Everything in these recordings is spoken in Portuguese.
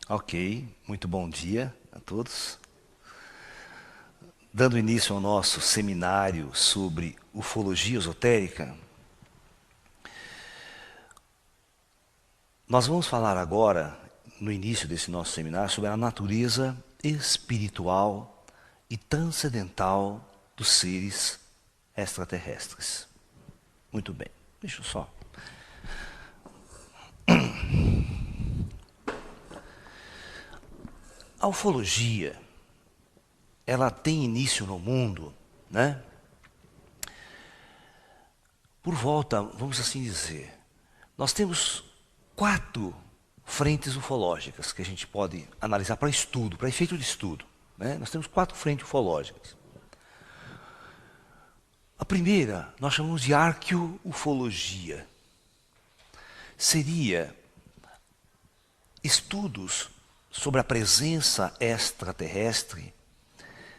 Ok, muito bom dia a todos. Dando início ao nosso seminário sobre ufologia esotérica, nós vamos falar agora, no início desse nosso seminário, sobre a natureza espiritual e transcendental dos seres extraterrestres. Muito bem, deixa eu só. A ufologia, ela tem início no mundo, né? Por volta, vamos assim dizer, nós temos 4 frentes ufológicas que a gente pode analisar para estudo, para efeito de estudo, né? Nós temos 4 frentes ufológicas. A primeira nós chamamos de arqueoufologia. Seria estudos sobre a presença extraterrestre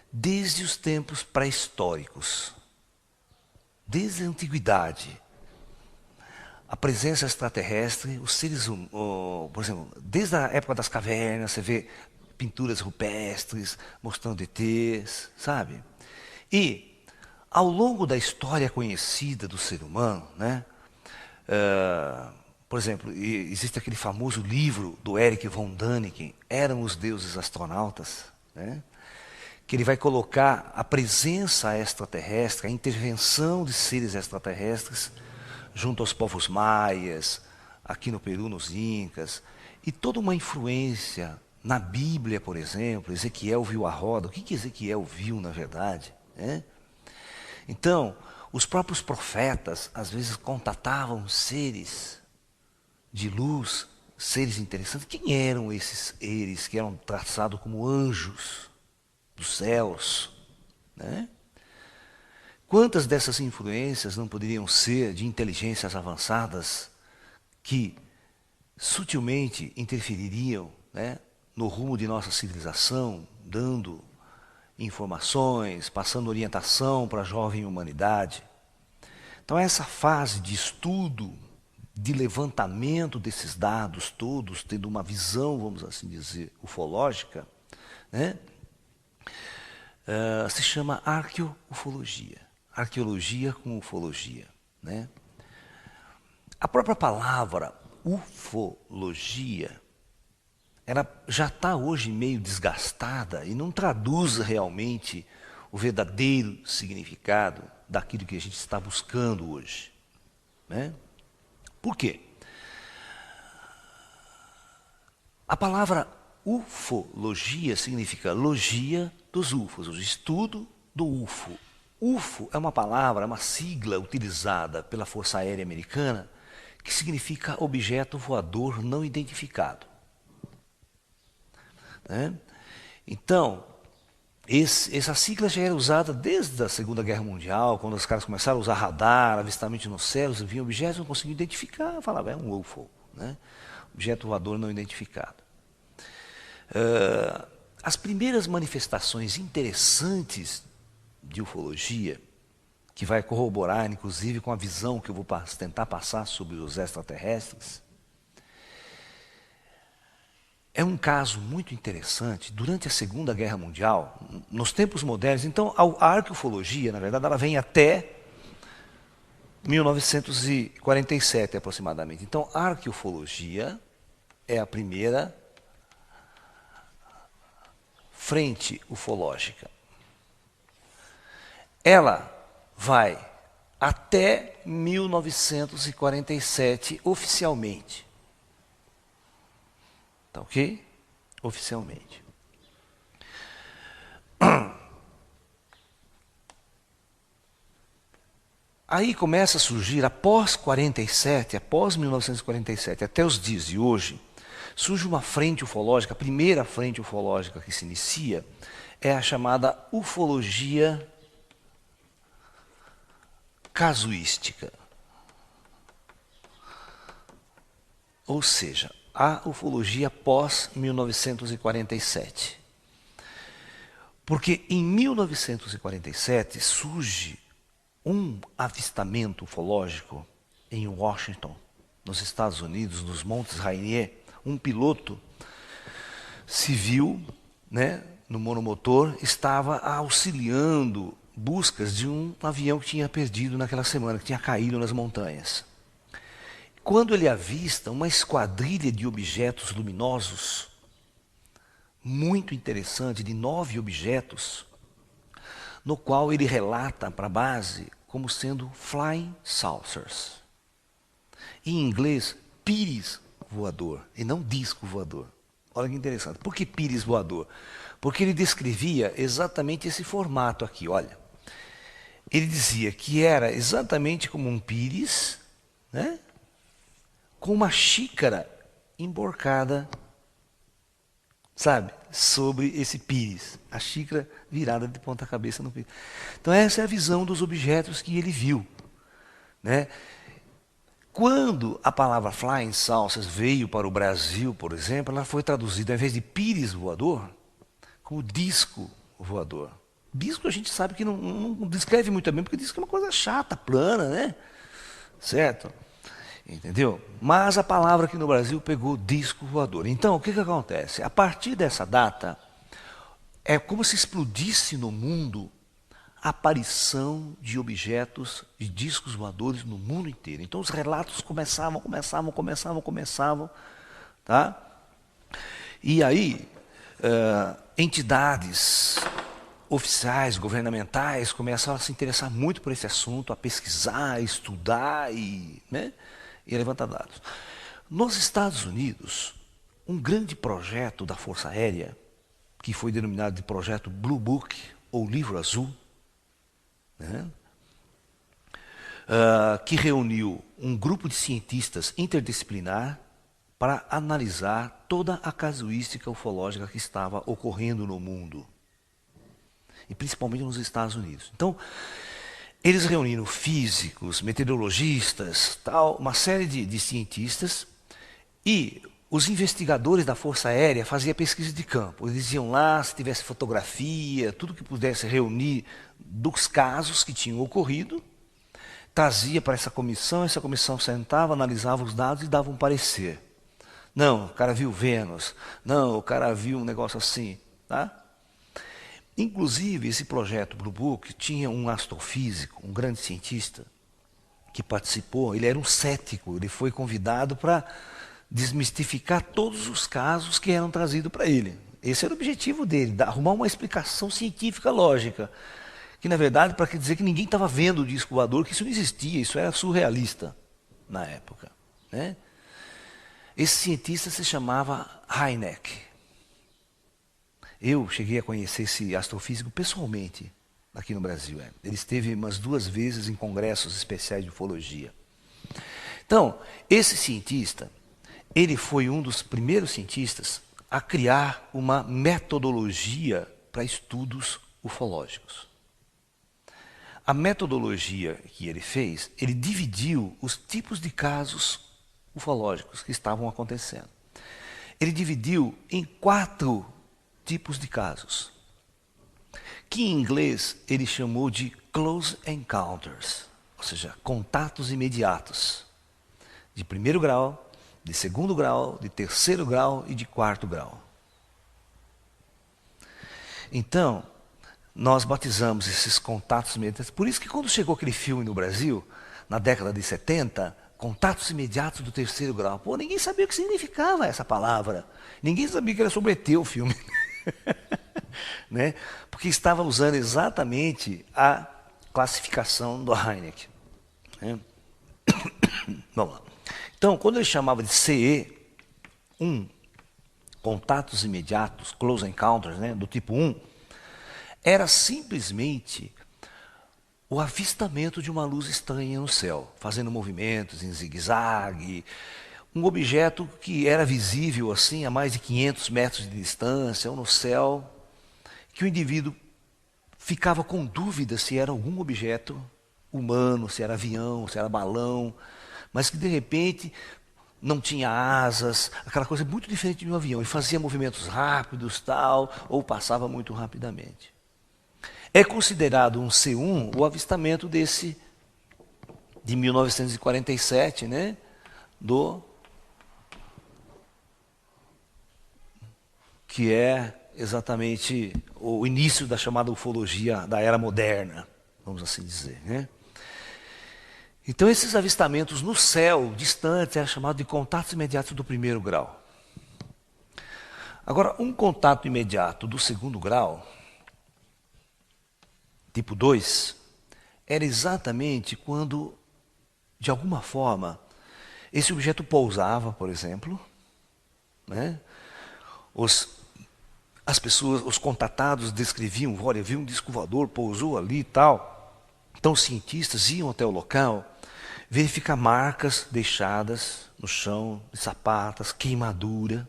desde os tempos pré-históricos, desde a antiguidade. A presença extraterrestre, os seres humanos, por exemplo, desde a época das cavernas, você vê pinturas rupestres mostrando ETs, sabe? E, ao longo da história conhecida do ser humano, né? Por exemplo, existe aquele famoso livro do Erich von Däniken, Eram os Deuses Astronautas, né? Que ele vai colocar a presença extraterrestre, a intervenção de seres extraterrestres junto aos povos maias, aqui no Peru, nos Incas, e toda uma influência na Bíblia, por exemplo. Ezequiel viu a roda. O que Ezequiel viu, na verdade? Né? Então, os próprios profetas, às vezes, contatavam seres de luz, seres interessantes. Quem eram esses seres que eram traçados como anjos dos céus? Né? Quantas dessas influências não poderiam ser de inteligências avançadas que sutilmente interfeririam, né, no rumo de nossa civilização, dando informações, passando orientação para a jovem humanidade? Então, essa fase de estudo, de levantamento desses dados todos, tendo uma visão, vamos assim dizer, ufológica, né, se chama arqueoufologia. Arqueologia com ufologia, né? A própria palavra ufologia, ela já está hoje meio desgastada e não traduz realmente o verdadeiro significado daquilo que a gente está buscando hoje, né? Por quê? A palavra ufologia significa logia dos UFOs, o estudo do UFO. UFO é uma palavra, é uma sigla utilizada pela Força Aérea Americana que significa objeto voador não identificado. Né? Então, essa sigla já era usada desde a Segunda Guerra Mundial, quando os caras começaram a usar radar, avistamento nos céus, vinham objetos, não conseguiam identificar, falava, é um UFO, né? Objeto voador não identificado. As primeiras manifestações interessantes de ufologia, que vai corroborar, inclusive, com a visão que eu vou tentar passar sobre os extraterrestres, é um caso muito interessante. Durante a Segunda Guerra Mundial, nos tempos modernos, então, a arqueufologia, na verdade, ela vem até 1947, aproximadamente. Então, a arqueufologia é a primeira frente ufológica. Ela vai até 1947 oficialmente. Tá ok? Oficialmente. Aí começa a surgir, após 47, após 1947, até os dias de hoje, surge uma frente ufológica, a primeira frente ufológica que se inicia é a chamada ufologia casuística. Ou seja, a ufologia pós 1947. Porque em 1947 surge um avistamento ufológico em Washington, nos Estados Unidos, nos Montes Rainier. Um piloto civil, né, no monomotor, estava auxiliando buscas de um avião que tinha perdido naquela semana, que tinha caído nas montanhas. Quando ele avista uma esquadrilha de objetos luminosos, muito interessante, de 9 objetos, no qual ele relata para a base como sendo flying saucers. Em inglês, pires voador, e não disco voador. Olha que interessante. Por que pires voador? Porque ele descrevia exatamente esse formato aqui, olha. Ele dizia que era exatamente como um pires, né, com uma xícara emborcada, sabe, sobre esse pires. A xícara virada de ponta cabeça no pires. Então essa é a visão dos objetos que ele viu, né? Quando a palavra flying saucers veio para o Brasil, por exemplo, ela foi traduzida, ao invés de pires voador, como disco voador. Disco a gente sabe que não descreve muito bem, porque disco é uma coisa chata, plana, né? Certo? Entendeu? Mas a palavra aqui no Brasil pegou disco voador. Então, o que acontece? A partir dessa data, é como se explodisse no mundo a aparição de objetos, de discos voadores no mundo inteiro. Então os relatos começavam, tá? E aí, entidades oficiais, governamentais, começaram a se interessar muito por esse assunto, a pesquisar, a estudar e, né, e a levantar dados. Nos Estados Unidos, um grande projeto da Força Aérea, que foi denominado de projeto Blue Book, ou Livro Azul, né, que reuniu um grupo de cientistas interdisciplinar para analisar toda a casuística ufológica que estava ocorrendo no mundo, e principalmente nos Estados Unidos. Então, eles reuniram físicos, meteorologistas, tal, uma série de cientistas, e os investigadores da Força Aérea faziam pesquisa de campo. Eles iam lá, se tivesse fotografia, tudo que pudesse reunir dos casos que tinham ocorrido, trazia para essa comissão sentava, analisava os dados e dava um parecer. Não, o cara viu Vênus. Não, o cara viu um negócio assim. Tá? Inclusive, esse projeto Blue Book tinha um astrofísico, um grande cientista, que participou. Ele era um cético, ele foi convidado para desmistificar todos os casos que eram trazidos para ele. Esse era o objetivo dele, arrumar uma explicação científica lógica. Que, na verdade, para dizer que ninguém estava vendo o disco voador, que isso não existia, isso era surrealista na época, né? Esse cientista se chamava Hynek. Eu cheguei a conhecer esse astrofísico pessoalmente aqui no Brasil. Ele esteve umas 2 vezes em congressos especiais de ufologia. Então, esse cientista, ele foi um dos primeiros cientistas a criar uma metodologia para estudos ufológicos. A metodologia que ele fez, ele dividiu os tipos de casos ufológicos que estavam acontecendo. Ele dividiu em 4 tipos de casos, que em inglês ele chamou de close encounters, ou seja, contatos imediatos, de 1º grau, de 2º grau, de 3º grau e de 4º grau. Então, nós batizamos esses contatos imediatos. Por isso que quando chegou aquele filme no Brasil, na década de 70, contatos imediatos do 3º grau, pô, ninguém sabia o que significava essa palavra. Ninguém sabia que era sobre ET o filme. Né? Porque estava usando exatamente a classificação do Hynek. Né? Vamos lá. Então, quando ele chamava de CE1, contatos imediatos, close encounters, né, do tipo 1, era simplesmente o avistamento de uma luz estranha no céu, fazendo movimentos em zigue-zague, um objeto que era visível assim a mais de 500 metros de distância, ou no céu, que o indivíduo ficava com dúvida se era algum objeto humano, se era avião, se era balão, mas que de repente não tinha asas, aquela coisa muito diferente de um avião, e fazia movimentos rápidos, tal, ou passava muito rapidamente. É considerado um C1 o avistamento desse, de 1947, né, que é exatamente o início da chamada ufologia da era moderna, vamos assim dizer, né? Então esses avistamentos no céu distante é chamado de contatos imediatos do primeiro grau. Agora, um contato imediato do segundo grau, tipo 2, era exatamente quando, de alguma forma, esse objeto pousava, por exemplo, né? As pessoas, os contatados descreviam, olha, viu um disco voador, pousou ali e tal. Então os cientistas iam até o local, verificar marcas deixadas no chão, de sapatas, queimadura.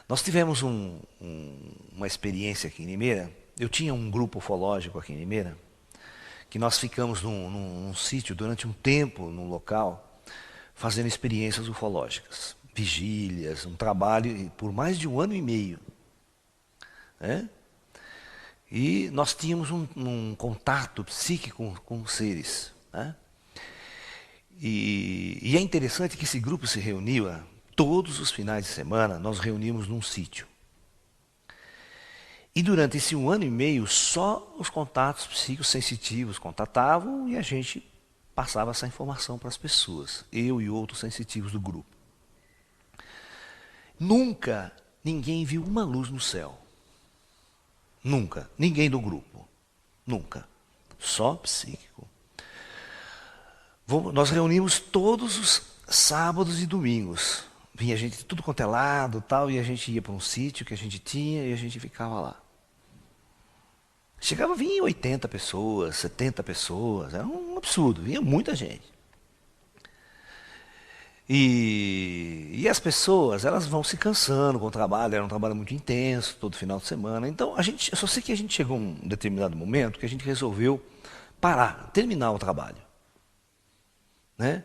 Nós tivemos uma experiência aqui em Limeira. Eu tinha um grupo ufológico aqui em Limeira, que nós ficamos num sítio durante um tempo, num local, fazendo experiências ufológicas, vigílias, um trabalho por mais de 1 ano e meio. Né? E nós tínhamos um contato psíquico com seres. Né? E é interessante que esse grupo se reunia todos os finais de semana, nós reuníamos num sítio. E durante esse 1 ano e meio, só os contatos psicossensitivos contatavam e a gente passava essa informação para as pessoas, eu e outros sensitivos do grupo. Nunca ninguém viu uma luz no céu. Nunca. Ninguém do grupo. Nunca. Só psíquico. Nós reunimos todos os sábados e domingos. Vinha gente tudo quanto é lado, tal, e a gente ia para um sítio que a gente tinha e a gente ficava lá. Chegava, vinha 80 pessoas, 70 pessoas, era um absurdo, vinha muita gente. E as pessoas, elas vão se cansando com o trabalho, era um trabalho muito intenso, todo final de semana. Então, eu só sei que a gente chegou a um determinado momento que a gente resolveu parar, terminar o trabalho. Né?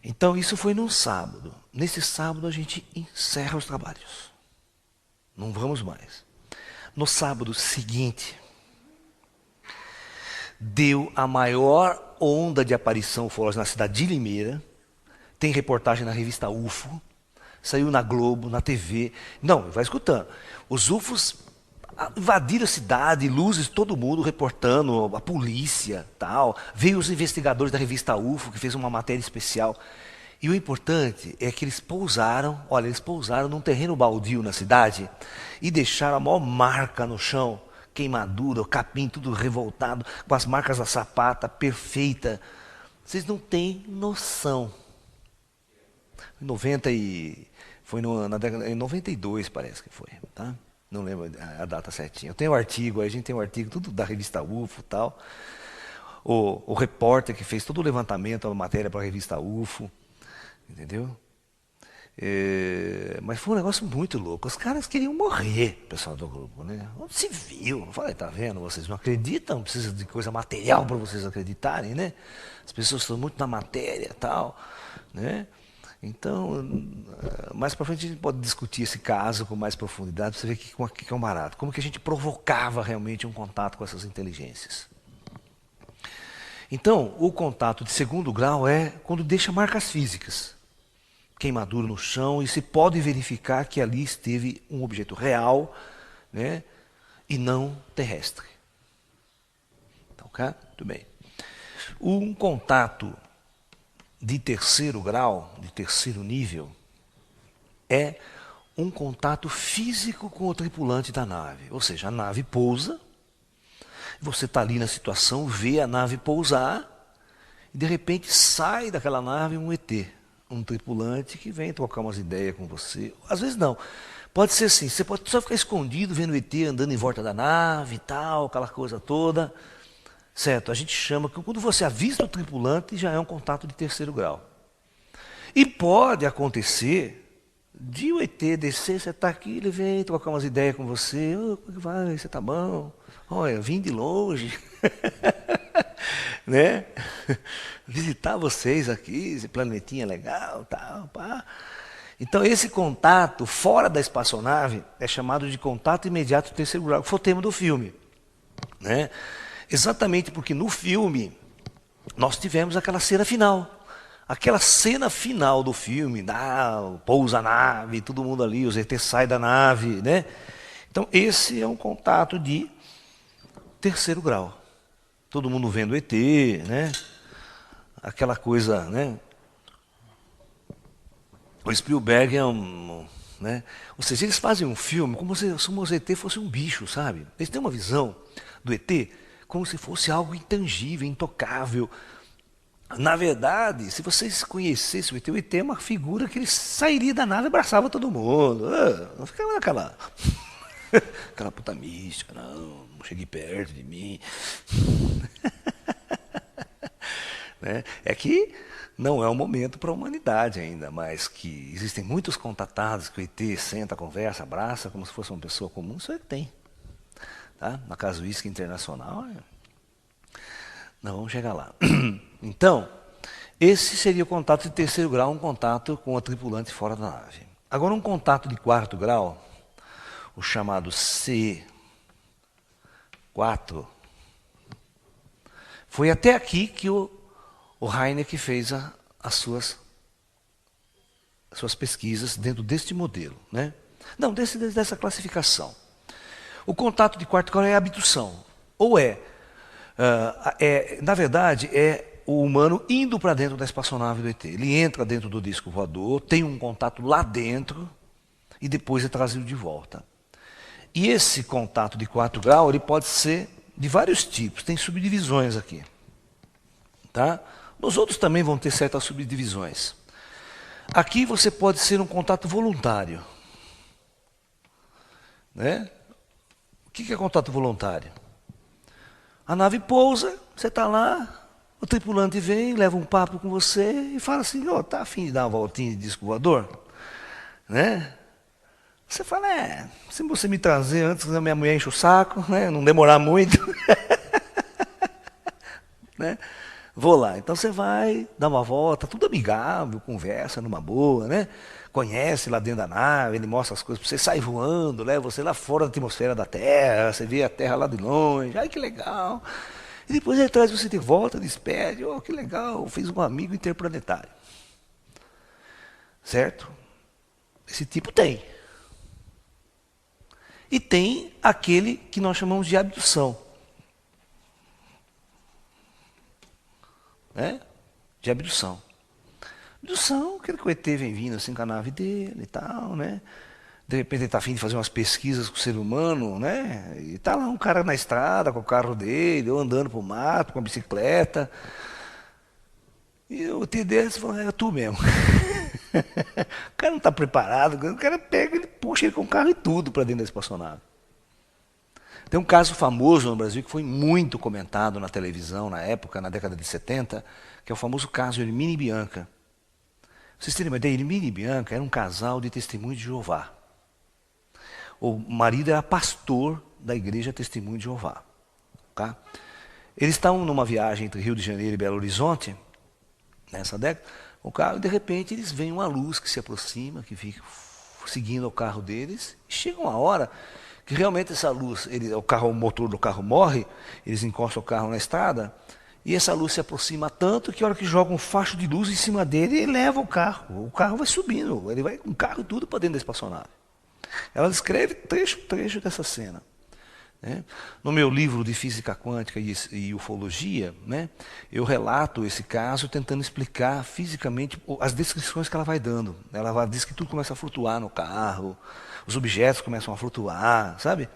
Então, isso foi num sábado. Nesse sábado, a gente encerra os trabalhos. Não vamos mais. No sábado seguinte, deu a maior onda de aparição ufológica na cidade de Limeira. Tem reportagem na revista UFO, saiu na Globo, na TV. Não, vai escutando. Os UFOs invadiram a cidade, luzes, todo mundo reportando, a polícia, tal. Veio os investigadores da revista UFO, que fez uma matéria especial. E o importante é que eles pousaram num terreno baldio na cidade e deixaram a maior marca no chão, queimadura, o capim tudo revoltado, com as marcas da sapata perfeita. Vocês não têm noção. Foi na década, em 92, parece que foi, tá? Não lembro a data certinha. Eu tenho um artigo, a gente tem um artigo, tudo da revista UFO e tal. O repórter que fez todo o levantamento, a matéria para a revista UFO, entendeu? Mas foi um negócio muito louco. Os caras queriam morrer, o pessoal do grupo, né? Onde se viu? Eu falei, tá vendo? Vocês não acreditam, precisa de coisa material para vocês acreditarem, né? As pessoas estão muito na matéria e tal, né? Então, mais para frente a gente pode discutir esse caso com mais profundidade, para você ver que é um barato. Como que a gente provocava realmente um contato com essas inteligências. Então, o contato de segundo grau é quando deixa marcas físicas. Queimadura no chão, e se pode verificar que ali esteve um objeto real, né, e não terrestre. Então, ok? Tudo bem. Um contato de terceiro grau, de terceiro nível, é um contato físico com o tripulante da nave. Ou seja, a nave pousa, você está ali na situação, vê a nave pousar, e de repente sai daquela nave um ET, um tripulante que vem trocar umas ideias com você. Às vezes não. Pode ser assim, você pode só ficar escondido vendo o ET andando em volta da nave e tal, aquela coisa toda. Certo, a gente chama que quando você avista o tripulante, já é um contato de terceiro grau. E pode acontecer de o ET descer, você está aqui, ele vem trocar umas ideias com você. Oh, como é que vai? Você está bom? Olha, eu vim de longe. Né? Visitar vocês aqui, esse planetinha legal, tal, pá. Então esse contato fora da espaçonave é chamado de contato imediato de terceiro grau, que foi o tema do filme. Né? Exatamente porque no filme nós tivemos aquela cena final. Aquela cena final do filme, pousa a nave, todo mundo ali, os ET saem da nave, né? Então, esse é um contato de terceiro grau. Todo mundo vendo ET, né? Aquela coisa, né? O Spielberg é né? Ou seja, eles fazem um filme como se o ET fosse um bicho, sabe? Eles têm uma visão do ET como se fosse algo intangível, intocável. Na verdade, se vocês conhecessem o ET é uma figura que ele sairia da nave e abraçava todo mundo. Não ficava naquela aquela puta mística, não chegue perto de mim. Né? É que não é o momento para a humanidade ainda, mas que existem muitos contatados que o ET senta, conversa, abraça como se fosse uma pessoa comum, isso é que tem. Tá? Na casuística internacional, não vamos chegar lá. Então, esse seria o contato de terceiro grau, um contato com a tripulante fora da nave. Agora, um contato de quarto grau, o chamado C4, foi até aqui que o Hynek fez as suas pesquisas dentro deste modelo. Né? Não, dessa classificação. O contato de quarto grau é a abdução. Ou na verdade, é o humano indo para dentro da espaçonave do ET. Ele entra dentro do disco voador, tem um contato lá dentro e depois é trazido de volta. E esse contato de quarto grau ele pode ser de vários tipos, tem subdivisões aqui. Tá? Nos outros também vão ter certas subdivisões. Aqui você pode ser um contato voluntário. Né? O que é contato voluntário? A nave pousa, você está lá, o tripulante vem, leva um papo com você e fala assim, tá afim de dar uma voltinha de disco voador? Né? Você fala, se você me trazer antes, a minha mulher enche o saco, né? Não demorar muito. Né? Vou lá. Então você vai, dá uma volta, tudo amigável, conversa numa boa, né? Conhece lá dentro da nave, ele mostra as coisas para você, sai voando, leva você lá fora da atmosfera da Terra, você vê a Terra lá de longe, ai que legal. E depois ele traz você de volta, despede, que legal, fez um amigo interplanetário. Certo? Esse tipo tem. E tem aquele que nós chamamos de abdução. Né? De abdução. Abdução, aquele que o ET vem vindo assim com a nave dele e tal, né? De repente ele está afim de fazer umas pesquisas com o ser humano, né? E está lá um cara na estrada com o carro dele, ou andando para o mato com a bicicleta. E o ET dele fala, é tu mesmo. O cara não está preparado, o cara pega, ele puxa ele com o carro e tudo para dentro da espaçonave. Tem um caso famoso no Brasil que foi muito comentado na televisão na época, na década de 70, que é o famoso caso Hermínio e Bianca. Vocês terem uma ideia, Hermínio e Bianca eram um casal de testemunhos de Jeová. O marido era pastor da igreja Testemunho de Jeová. Tá? Eles estavam numa viagem entre Rio de Janeiro e Belo Horizonte, nessa década, o carro, e de repente eles veem uma luz que se aproxima, que fica seguindo o carro deles, e chega uma hora que realmente essa luz, o motor do carro morre, eles encostam o carro na estrada, e essa luz se aproxima tanto que a hora que joga um facho de luz em cima dele, ele leva o carro vai subindo, ele vai com o carro e tudo para dentro da espaçonave. Ela descreve trecho dessa cena. Né? No meu livro de Física Quântica e Ufologia, né, eu relato esse caso tentando explicar fisicamente as descrições que ela vai dando. Ela diz que tudo começa a flutuar no carro, os objetos começam a flutuar, sabe?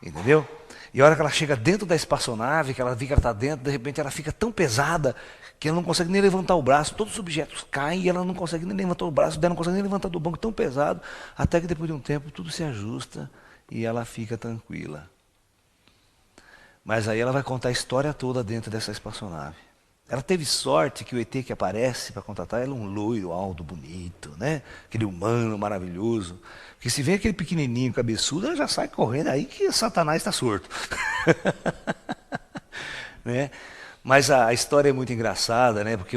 Entendeu? E a hora que ela chega dentro da espaçonave, que ela vê que ela está dentro, de repente ela fica tão pesada que ela não consegue nem levantar o braço, todos os objetos caem e ela não consegue nem levantar o braço, ela não consegue nem levantar do banco, tão pesado, até que depois de um tempo tudo se ajusta e ela fica tranquila. Mas aí ela vai contar a história toda dentro dessa espaçonave. Ela teve sorte que o ET que aparece para contatar ela é um loiro, alto, bonito, né? Aquele humano maravilhoso. Porque se vem aquele pequenininho cabeçudo, ela já sai correndo aí que Satanás está surto. Né? Mas a história é muito engraçada, né? Porque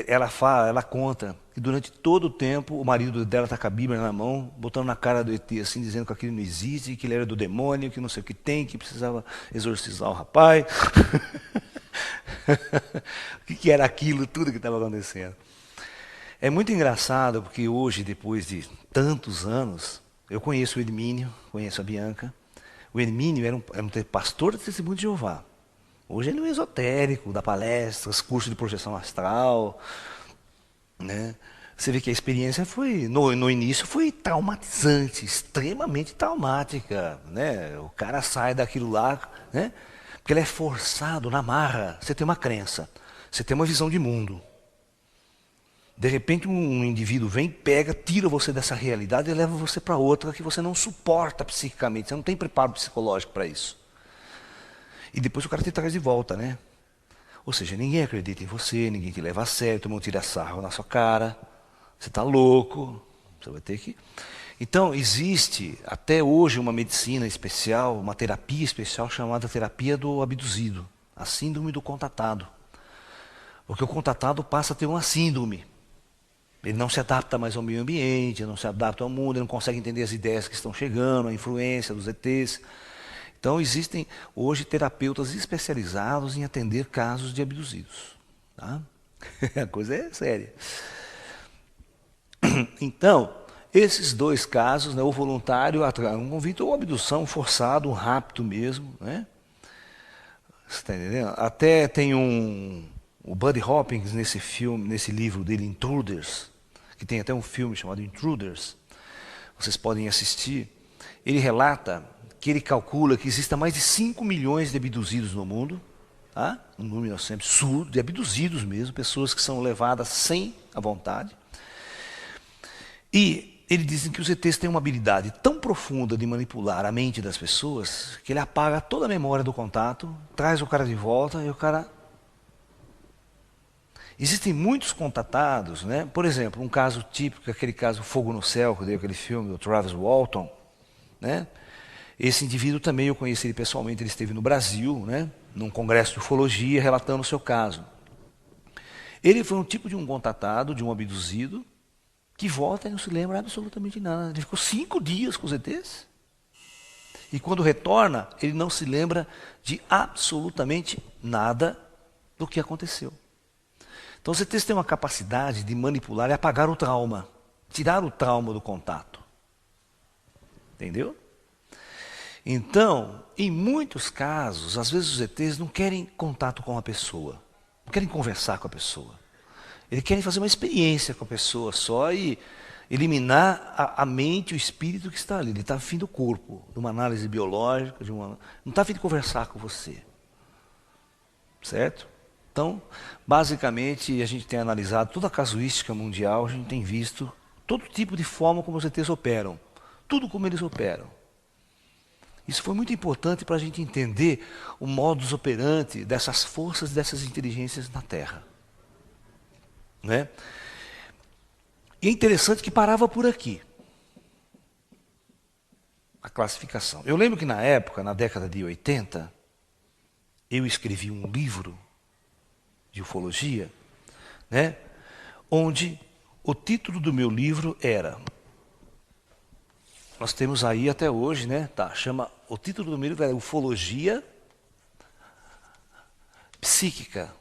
ela conta que durante todo o tempo o marido dela está com a Bíblia na mão, botando na cara do ET assim, dizendo que aquilo não existe, que ele era do demônio, que não sei o que tem, que precisava exorcizar o rapaz. O que era aquilo, tudo que estava acontecendo. É muito engraçado porque hoje, depois de tantos anos, eu conheço o Hermínio, conheço a Bianca. O Hermínio era um pastor do Testemunho de Jeová. Hoje ele é um esotérico, dá palestras, curso de projeção astral, né? Você vê que a experiência foi, no início, foi traumatizante, extremamente traumática, né? O cara sai daquilo lá, né? Porque ele é forçado na marra. Você tem uma crença, você tem uma visão de mundo. De repente um indivíduo vem, pega, tira você dessa realidade e leva você para outra que você não suporta psiquicamente, você não tem preparo psicológico para isso. E depois o cara te traz de volta, né? Ou seja, ninguém acredita em você, ninguém te leva a sério, todo mundo tira sarro na sua cara. Você está louco, você vai ter que... Então, existe até hoje uma medicina especial, uma terapia especial chamada terapia do abduzido, a síndrome do contatado. Porque o contatado passa a ter uma síndrome. Ele não se adapta mais ao meio ambiente, não se adapta ao mundo, ele não consegue entender as ideias que estão chegando, a influência dos ETs. Então, existem hoje terapeutas especializados em atender casos de abduzidos. Tá? A coisa é séria. Então, esses dois casos, né, o voluntário, um convite ou abdução forçado, um rapto mesmo, né? Você está entendendo? Até tem o Buddy Hopkins nesse filme, nesse livro dele, Intruders, que tem até um filme chamado Intruders, vocês podem assistir. Ele relata que ele calcula que exista mais de 5 milhões de abduzidos no mundo, tá? Um número sempre absurdo, de abduzidos mesmo, pessoas que são levadas sem a vontade. E ele diz que os ETs têm uma habilidade tão profunda de manipular a mente das pessoas que ele apaga toda a memória do contato, traz o cara de volta e o cara... Existem muitos contatados, né? Por exemplo, um caso típico, aquele caso Fogo no Céu, que deu aquele filme do Travis Walton, né? Esse indivíduo também eu conheci ele pessoalmente, ele esteve no Brasil, né? Num congresso de ufologia, relatando o seu caso. Ele foi um tipo de um contatado, de um abduzido, que volta e não se lembra absolutamente nada. Ele ficou 5 dias com os ETs. E quando retorna, ele não se lembra de absolutamente nada do que aconteceu. Então os ETs têm uma capacidade de manipular e apagar o trauma. Tirar o trauma do contato. Entendeu? Então, em muitos casos, às vezes os ETs não querem contato com a pessoa. Não querem conversar com a pessoa. Eles querem fazer uma experiência com a pessoa só e eliminar a mente, o espírito que está ali. Ele está afim do corpo, de uma análise biológica, não está afim de conversar com você. Certo? Então, basicamente, a gente tem analisado toda a casuística mundial, a gente tem visto todo tipo de forma como os ETs operam. Tudo como eles operam. Isso foi muito importante para a gente entender o modus operandi dessas forças, dessas inteligências na Terra. Né? E é interessante que parava por aqui a classificação. Eu lembro que na época, na década de 80, eu escrevi um livro de ufologia, né, onde o título do meu livro era, nós temos aí até hoje, né, o título do meu livro era Ufologia Psíquica.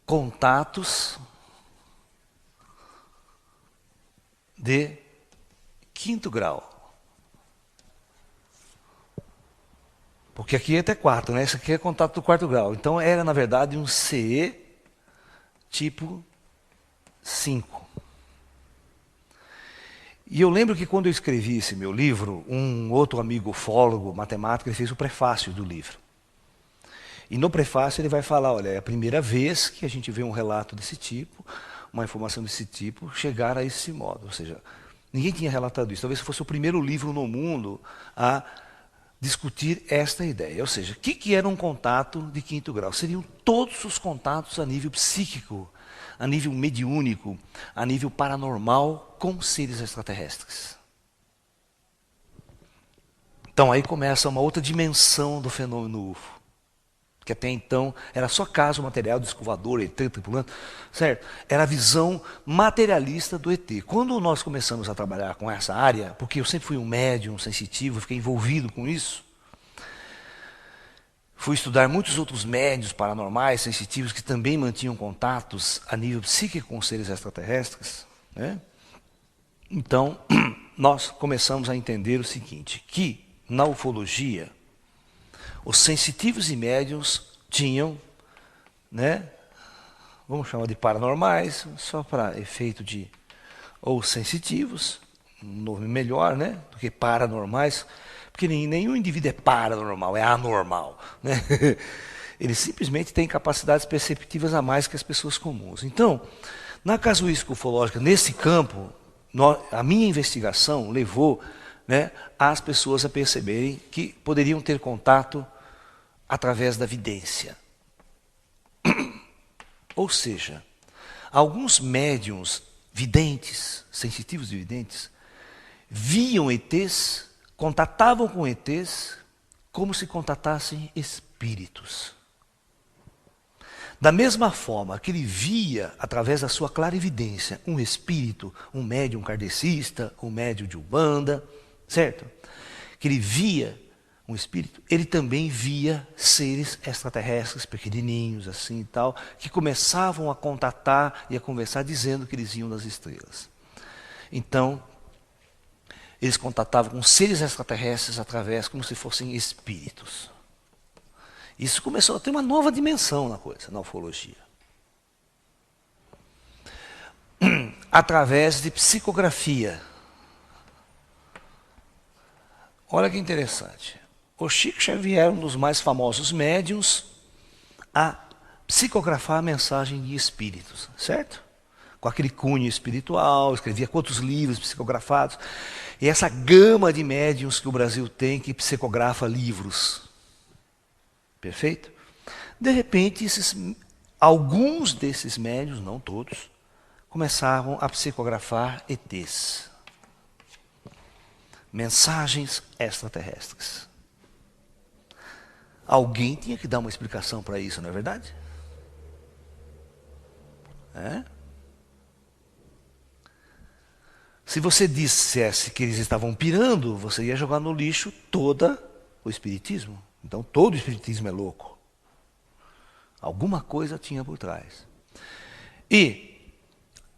Contatos de 5º grau. Porque aqui é até 4, né? Esse aqui é contato do 4º grau. Então era, na verdade, um CE tipo 5. E eu lembro que quando eu escrevi esse meu livro, um outro amigo ufólogo, matemático, ele fez o prefácio do livro. E no prefácio ele vai falar, olha, é a primeira vez que a gente vê um relato desse tipo, uma informação desse tipo, chegar a esse modo. Ou seja, ninguém tinha relatado isso. Talvez fosse o primeiro livro no mundo a discutir esta ideia. Ou seja, o que era um contato de 5º grau? Seriam todos os contatos a nível psíquico, a nível mediúnico, a nível paranormal com seres extraterrestres. Então aí começa uma outra dimensão do fenômeno UFO. Que até então era só caso material, disco voador, ET, tripulante, certo? Era a visão materialista do ET. Quando nós começamos a trabalhar com essa área, porque eu sempre fui um médium sensitivo, fiquei envolvido com isso, fui estudar muitos outros médiuns paranormais, sensitivos, que também mantinham contatos a nível psíquico com seres extraterrestres, né? Então, nós começamos a entender o seguinte, que na ufologia, os sensitivos e médiuns tinham, né, vamos chamar de paranormais, só para efeito de, ou sensitivos, um nome melhor, né, do que paranormais, porque nenhum indivíduo é paranormal, é anormal, né? Ele simplesmente tem capacidades perceptivas a mais que as pessoas comuns. Então, na casuística ufológica, nesse campo, a minha investigação levou, né, as pessoas a perceberem que poderiam ter contato através da vidência. Ou seja, alguns médiuns videntes, sensitivos e videntes, viam ETs, contatavam com ETs, como se contatassem espíritos. Da mesma forma que ele via, através da sua clarividência, um espírito, um médium kardecista, um médium de Umbanda, certo? Que ele via um espírito, ele também via seres extraterrestres, pequenininhos, assim e tal, que começavam a contatar e a conversar, dizendo que eles iam das estrelas. Então, eles contatavam com seres extraterrestres através, como se fossem espíritos. Isso começou a ter uma nova dimensão na coisa, na ufologia. Através de psicografia. Olha que interessante. O Chico Xavier, um dos mais famosos médiuns, a psicografar a mensagem de espíritos, certo? Com aquele cunho espiritual, escrevia quantos livros psicografados. E essa gama de médiuns que o Brasil tem, que psicografa livros. Perfeito? De repente, alguns desses médiuns, não todos, começavam a psicografar ETs. Mensagens extraterrestres. Alguém tinha que dar uma explicação para isso, não é verdade? É? Se você dissesse que eles estavam pirando, você ia jogar no lixo todo o espiritismo. Então todo o espiritismo é louco. Alguma coisa tinha por trás. E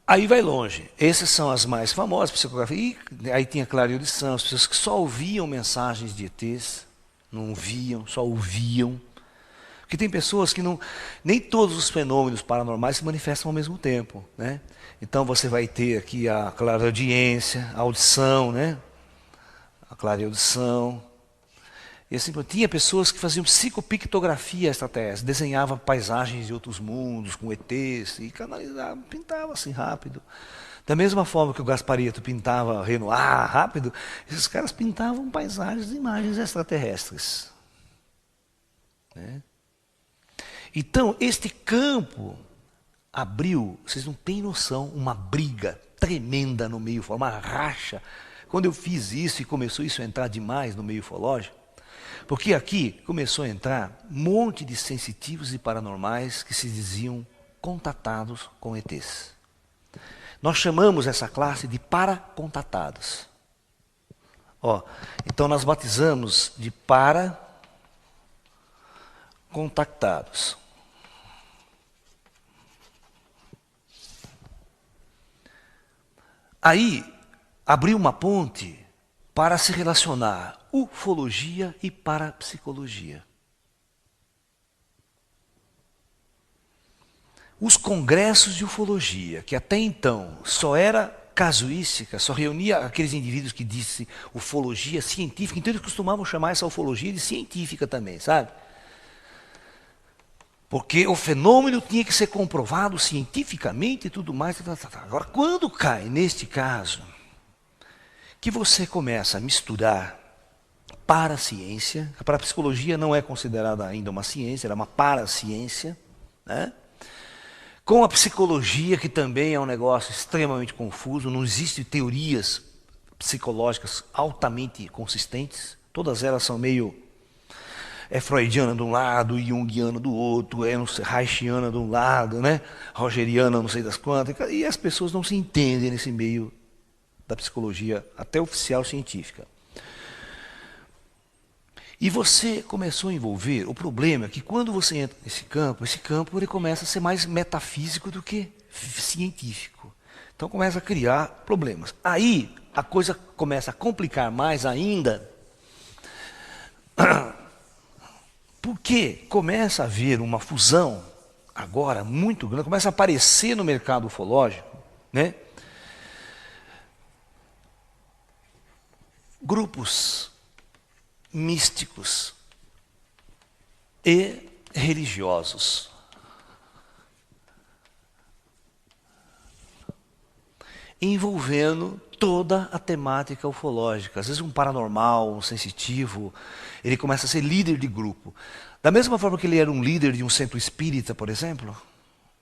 aí vai longe. Essas são as mais famosas, psicografia. E aí tinha clareaudição, as pessoas que só ouviam mensagens de ETs, não viam, só ouviam. Porque tem pessoas que não, nem todos os fenômenos paranormais se manifestam ao mesmo tempo, né? Então você vai ter aqui a clareaudiência, a audição, né? A clareaudição. E assim, tinha pessoas que faziam psicopictografia extraterrestre, desenhavam paisagens de outros mundos com ETs e canalizavam, pintavam assim rápido. Da mesma forma que o Gasparito pintava Renoir rápido, esses caras pintavam paisagens e imagens extraterrestres. Né? Então, este campo abriu, vocês não têm noção, uma briga tremenda no meio ufológico, uma racha. Quando eu fiz isso e começou isso a entrar demais no meio ufológico, porque aqui começou a entrar um monte de sensitivos e paranormais que se diziam contatados com ETs. Nós chamamos essa classe de paracontatados. Ó, então nós batizamos de paracontatados. Aí abriu uma ponte para se relacionar ufologia e parapsicologia. Os congressos de ufologia, que até então só era casuística, só reunia aqueles indivíduos que dissem ufologia científica, então eles costumavam chamar essa ufologia de científica também, sabe? Porque o fenômeno tinha que ser comprovado cientificamente e tudo mais. Agora, quando cai neste caso, que você começa a misturar paraciência, a parapsicologia não é considerada ainda uma ciência, ela é uma paraciência, né? Com a psicologia, que também é um negócio extremamente confuso, não existem teorias psicológicas altamente consistentes, todas elas são meio freudiana de um lado, junguiana do outro, reichiana de um lado, né? Rogeriana não sei das quantas, e as pessoas não se entendem nesse meio da psicologia, até oficial científica. E você começou a envolver, o problema é que quando você entra esse campo ele começa a ser mais metafísico do que científico. Então começa a criar problemas. Aí a coisa começa a complicar mais ainda, porque começa a haver uma fusão agora muito grande, começa a aparecer no mercado ufológico, né? Grupos místicos e religiosos. Envolvendo toda a temática ufológica. Às vezes um paranormal, um sensitivo, ele começa a ser líder de grupo. Da mesma forma que ele era um líder de um centro espírita, por exemplo,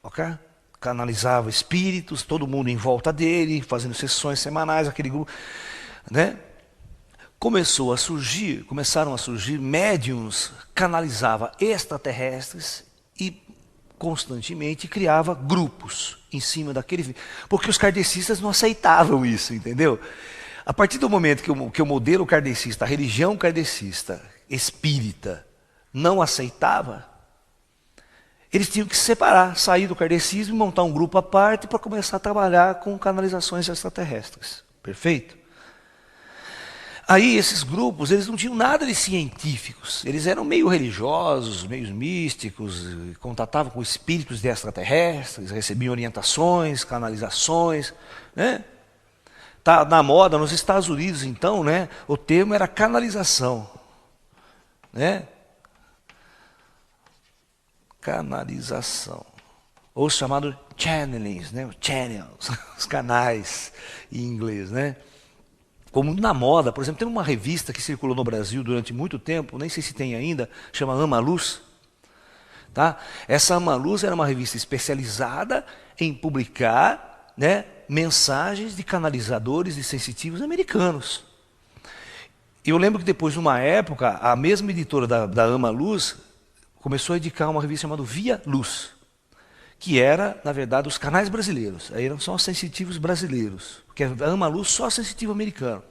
ok? Canalizava espíritos, todo mundo em volta dele, fazendo sessões semanais, aquele grupo, né? Começaram a surgir médiums, canalizava extraterrestres e constantemente criava grupos em cima daquele... Porque os kardecistas não aceitavam isso, entendeu? A partir do momento que o modelo kardecista, a religião kardecista, espírita, não aceitava, eles tinham que se separar, sair do kardecismo e montar um grupo à parte para começar a trabalhar com canalizações extraterrestres. Perfeito? Aí esses grupos, eles não tinham nada de científicos, eles eram meio religiosos, meio místicos, contatavam com espíritos de extraterrestres, recebiam orientações, canalizações, né? Tá na moda nos Estados Unidos, então, né? O termo era canalização, né? Canalização, ou chamado channelings, né? Channels, os canais em inglês, né? Como na moda, por exemplo, tem uma revista que circulou no Brasil durante muito tempo, nem sei se tem ainda, chama Ama Luz. Tá? Essa Ama Luz era uma revista especializada em publicar, né, mensagens de canalizadores e sensitivos americanos. E eu lembro que depois, numa época, a mesma editora da Ama Luz começou a editar uma revista chamada Via Luz, que era, na verdade, os canais brasileiros. Aí eram só os sensitivos brasileiros, porque a Ama Luz só sensitivo americano.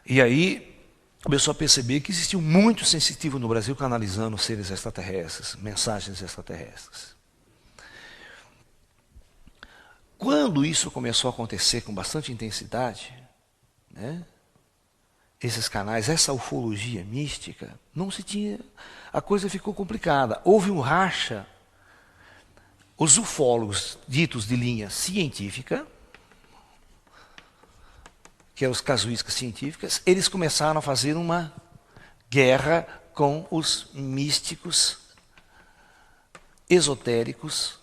E aí começou a perceber que existiam muitos sensitivos no Brasil canalizando seres extraterrestres, mensagens extraterrestres. Quando isso começou a acontecer com bastante intensidade, né, esses canais, essa ufologia mística, não se tinha, a coisa ficou complicada. Houve um racha. Os ufólogos ditos de linha científica, que eram os casuísticas científicas, eles começaram a fazer uma guerra com os místicos esotéricos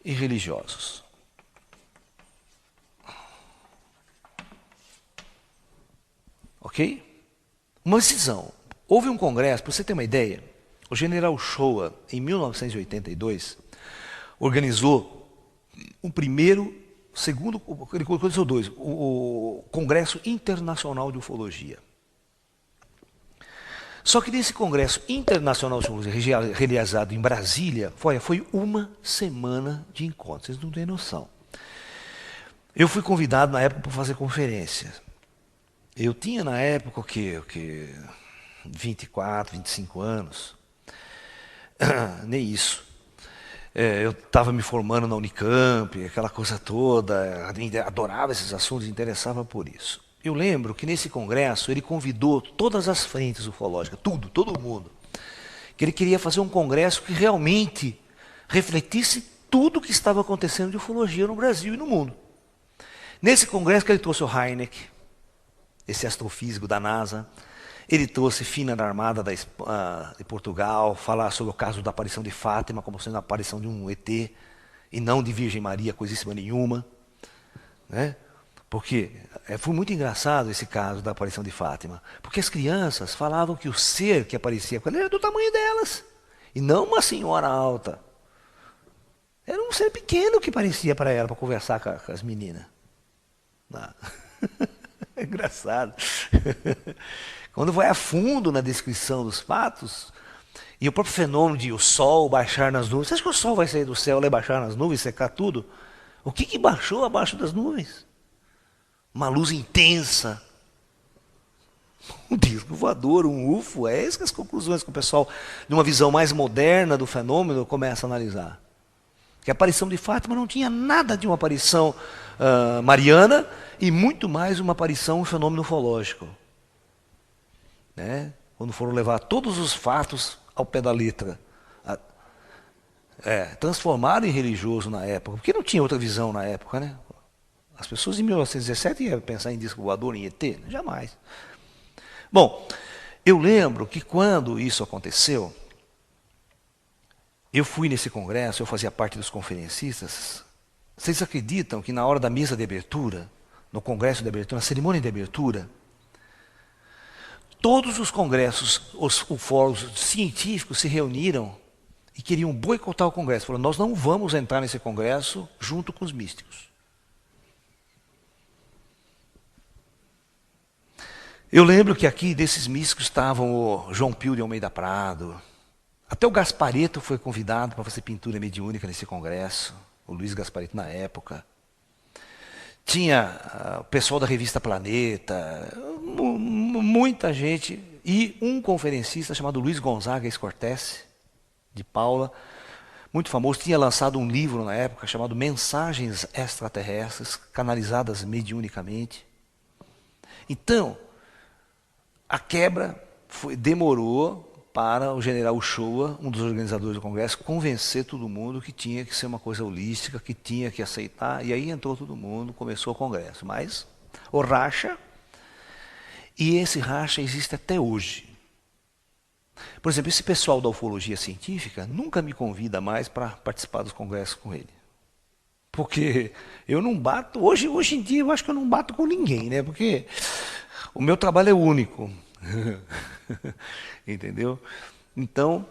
e religiosos. Ok? Uma decisão. Houve um congresso, para você ter uma ideia, o general Shoa, em 1982, organizou ele organizou dois, o Congresso Internacional de Ufologia. Só que nesse Congresso Internacional de Ufologia, realizado em Brasília, foi uma semana de encontros, vocês não têm noção. Eu fui convidado na época para fazer conferência. Eu tinha na época o quê? 24, 25 anos. Nem isso. Eu estava me formando na Unicamp, aquela coisa toda, adorava esses assuntos, interessava por isso. Eu lembro que nesse congresso ele convidou todas as frentes ufológicas, todo mundo, que ele queria fazer um congresso que realmente refletisse tudo o que estava acontecendo de ufologia no Brasil e no mundo. Nesse congresso que ele trouxe o Heineck, esse astrofísico da NASA, ele trouxe Fina da Armada de Portugal, falar sobre o caso da aparição de Fátima, como sendo a aparição de um ET, e não de Virgem Maria, coisíssima nenhuma. Né? Porque foi muito engraçado esse caso da aparição de Fátima, porque as crianças falavam que o ser que aparecia com ela era do tamanho delas, e não uma senhora alta. Era um ser pequeno que parecia para ela, para conversar com as meninas. É engraçado. Quando vai a fundo na descrição dos fatos, e o próprio fenômeno de o sol baixar nas nuvens, você acha que o sol vai sair do céu e baixar nas nuvens, secar tudo? O que baixou abaixo das nuvens? Uma luz intensa, Um disco voador, um UFO, é essas as conclusões que o pessoal, de uma visão mais moderna do fenômeno, começa a analisar. Que a aparição de Fátima não tinha nada de uma aparição mariana e muito mais uma aparição, um fenômeno ufológico. Né? Quando foram levar todos os fatos ao pé da letra. Transformaram em religioso na época, porque não tinha outra visão na época. Né? As pessoas em 1917 iam pensar em disco voador, em ET? Jamais. Bom, eu lembro que quando isso aconteceu, eu fui nesse congresso, eu fazia parte dos conferencistas. Vocês acreditam que na hora da mesa de abertura, no congresso de abertura, na cerimônia de abertura, todos os congressos, os fóruns científicos se reuniram e queriam boicotar o congresso. Falaram, nós não vamos entrar nesse congresso junto com os místicos. Eu lembro que aqui desses místicos estavam o João Pio de Almeida Prado, até o Gasparetto foi convidado para fazer pintura mediúnica nesse congresso, o Luiz Gasparetto na época. Tinha o pessoal da revista Planeta, muita gente, e um conferencista chamado Luiz Gonzaga Escortese, de Paula, muito famoso, tinha lançado um livro na época chamado Mensagens Extraterrestres, canalizadas mediunicamente. Então, a quebra demorou para o general Uchoa, um dos organizadores do congresso, convencer todo mundo que tinha que ser uma coisa holística, que tinha que aceitar, e aí entrou todo mundo, começou o congresso. Mas o racha, e esse racha existe até hoje. Por exemplo, esse pessoal da ufologia científica nunca me convida mais para participar dos congressos com ele. Porque eu não bato, hoje em dia eu acho que eu não bato com ninguém, né? Porque o meu trabalho é único. Entendeu? Então,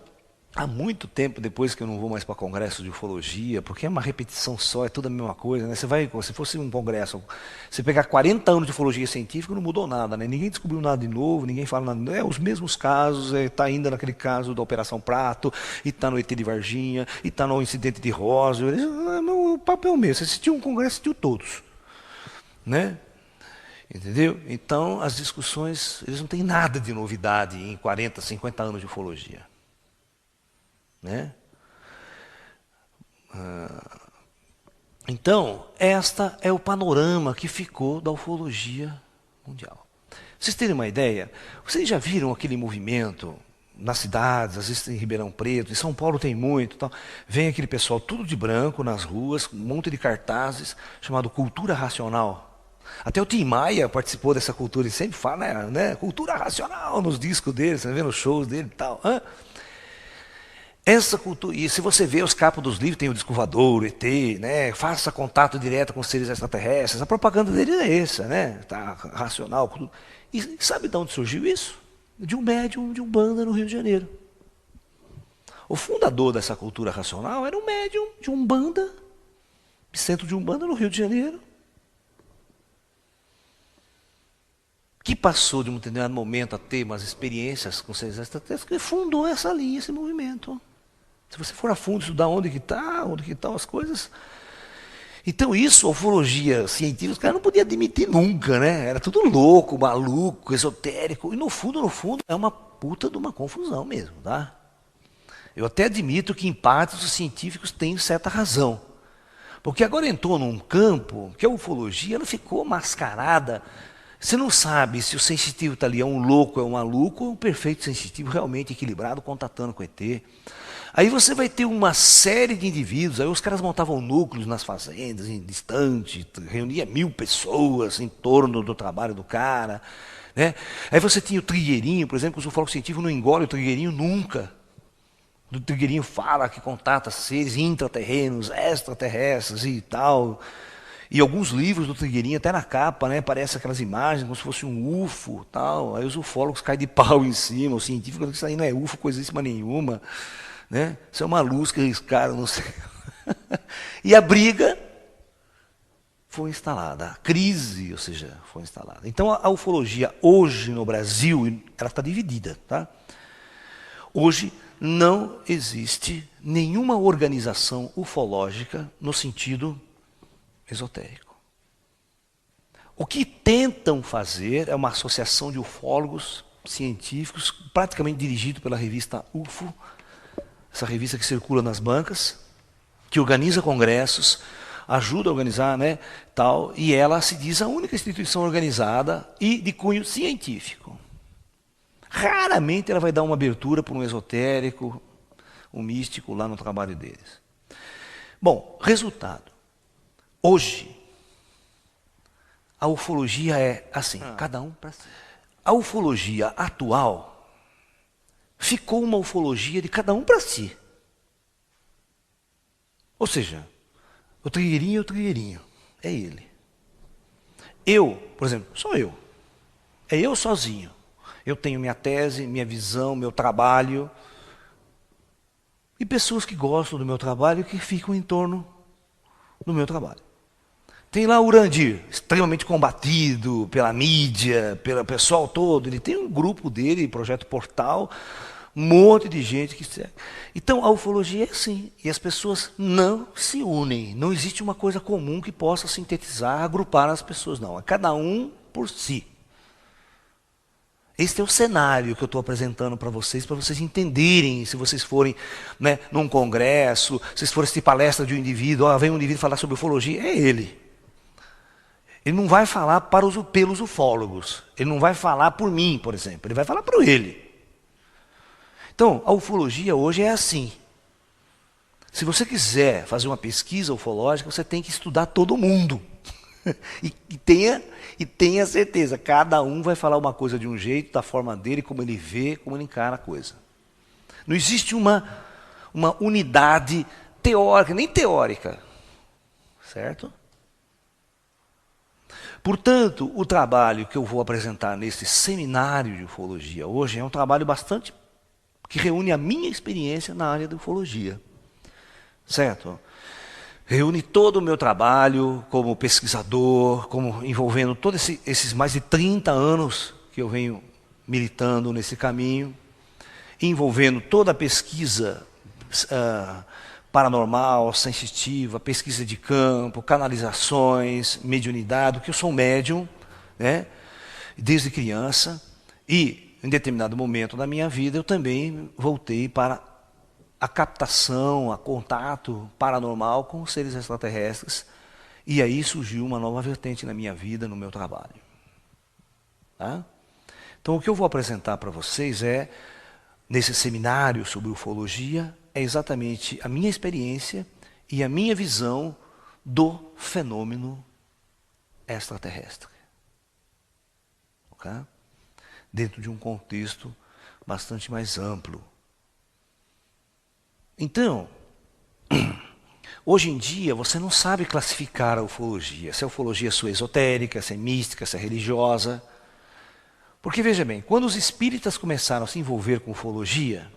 há muito tempo depois que eu não vou mais para congresso de ufologia, porque é uma repetição só, é tudo a mesma coisa, né? Se fosse um congresso, você pegar 40 anos de ufologia científica, não mudou nada, né? Ninguém descobriu nada de novo, ninguém fala nada, os mesmos casos, está ainda naquele caso da Operação Prato, e está no ET de Varginha, e está no incidente de Roswell, o papo é o mesmo, você assistiu um congresso, assistiu todos, né? Entendeu? Então, as discussões, eles não têm nada de novidade em 40, 50 anos de ufologia. Né? Então, esta é o panorama que ficou da ufologia mundial. Pra vocês terem uma ideia, vocês já viram aquele movimento nas cidades, às vezes em Ribeirão Preto, em São Paulo tem muito, tal. Vem aquele pessoal tudo de branco nas ruas, um monte de cartazes, chamado Cultura Racional. Até o Tim Maia participou dessa cultura, ele sempre fala, né, cultura racional nos discos dele, você vê nos shows dele e tal. Essa cultura, e se você vê os capos dos livros, tem o disco voador, o ET, né, faça contato direto com os seres extraterrestres, a propaganda dele é essa, né, tá, racional. E sabe de onde surgiu isso? De um médium de Umbanda no Rio de Janeiro. O fundador dessa cultura racional era um médium de Umbanda, centro de Umbanda no Rio de Janeiro, que passou de um determinado momento a ter umas experiências com seres extraterrestres, que fundou essa linha, esse movimento. Se você for a fundo estudar onde que estão as coisas. Então isso, a ufologia científica, os caras não podiam admitir nunca, né? Era tudo louco, maluco, esotérico. E no fundo, é uma puta de uma confusão mesmo, tá? Eu até admito que em parte os científicos têm certa razão. Porque agora entrou num campo que a ufologia ela ficou mascarada. Você não sabe se o sensitivo está ali é um louco, é um maluco, ou um perfeito sensitivo, realmente equilibrado, contatando com ET. Aí você vai ter uma série de indivíduos, aí os caras montavam núcleos nas fazendas, em distante, reunia 1000 pessoas em torno do trabalho do cara. Né? Aí você tinha o trigueirinho, por exemplo, os ufólogos científicos não engolem o trigueirinho nunca. O trigueirinho fala que contata seres intraterrenos, extraterrestres e tal. E alguns livros do Trigueirinho, até na capa, né, aparecem aquelas imagens como se fosse um UFO, tal. Aí os ufólogos caem de pau em cima, o científico diz que isso aí não é UFO, coisíssima nenhuma. Né? Isso é uma luz que riscaram, não sei. E a briga foi instalada, a crise, ou seja, foi instalada. Então a ufologia hoje no Brasil, ela está dividida. Tá? Hoje não existe nenhuma organização ufológica no sentido esotérico. O que tentam fazer é uma associação de ufólogos científicos, praticamente dirigido pela revista UFO, essa revista que circula nas bancas, que organiza congressos, ajuda a organizar, né, tal, e ela se diz a única instituição organizada e de cunho científico. Raramente ela vai dar uma abertura para um esotérico, um místico lá no trabalho deles. Bom, resultado. Hoje, a ufologia é assim, cada um para si. A ufologia atual ficou uma ufologia de cada um para si. Ou seja, o trigueirinho é o trigueirinho, é ele. Eu, por exemplo, sou eu. É eu sozinho. Eu tenho minha tese, minha visão, meu trabalho. E pessoas que gostam do meu trabalho e que ficam em torno do meu trabalho. Tem lá o Urandir, extremamente combatido pela mídia, pelo pessoal todo. Ele tem um grupo dele, Projeto Portal, um monte de gente que segue. Então, a ufologia é assim. E as pessoas não se unem. Não existe uma coisa comum que possa sintetizar, agrupar as pessoas, não. É cada um por si. Este é o cenário que eu estou apresentando para vocês entenderem, se vocês forem, né, num congresso, se vocês forem assistir palestra de um indivíduo, vem um indivíduo falar sobre ufologia, é ele. Ele não vai falar pelos ufólogos. Ele não vai falar por mim, por exemplo. Ele vai falar por ele. Então, a ufologia hoje é assim. Se você quiser fazer uma pesquisa ufológica, você tem que estudar todo mundo. e tenha certeza, cada um vai falar uma coisa de um jeito, da forma dele, como ele vê, como ele encara a coisa. Não existe uma unidade teórica, nem teórica. Certo? Portanto, o trabalho que eu vou apresentar nesse seminário de ufologia hoje é um trabalho bastante que reúne a minha experiência na área da ufologia. Certo? Reúne todo o meu trabalho como pesquisador, como envolvendo todos esses mais de 30 anos que eu venho militando nesse caminho, envolvendo toda a pesquisa paranormal, sensitiva, pesquisa de campo, canalizações, mediunidade, porque eu sou médium, né, desde criança, e em determinado momento da minha vida eu também voltei para a captação, a contato paranormal com os seres extraterrestres, e aí surgiu uma nova vertente na minha vida, no meu trabalho. Tá? Então o que eu vou apresentar para vocês nesse seminário sobre ufologia, é exatamente a minha experiência e a minha visão do fenômeno extraterrestre. Okay? Dentro de um contexto bastante mais amplo. Então, hoje em dia você não sabe classificar a ufologia, se a ufologia é sua esotérica, se é mística, se é religiosa. Porque veja bem, quando os espíritas começaram a se envolver com ufologia,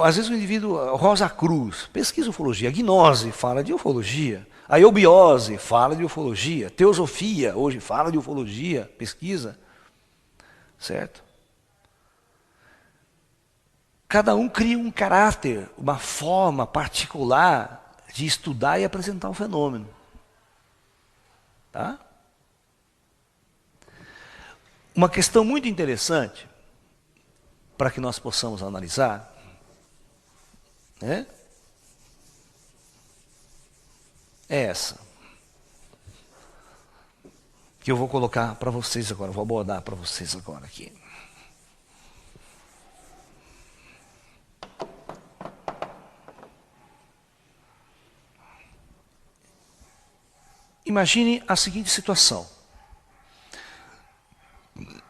às vezes o indivíduo, Rosa Cruz, pesquisa ufologia, a gnose fala de ufologia, a eubiose fala de ufologia, teosofia hoje fala de ufologia, pesquisa, certo? Cada um cria um caráter, uma forma particular de estudar e apresentar um fenômeno. Tá? Uma questão muito interessante, para que nós possamos analisar, né, é essa. Que eu vou colocar para vocês agora, vou abordar para vocês agora aqui. Imagine a seguinte situação.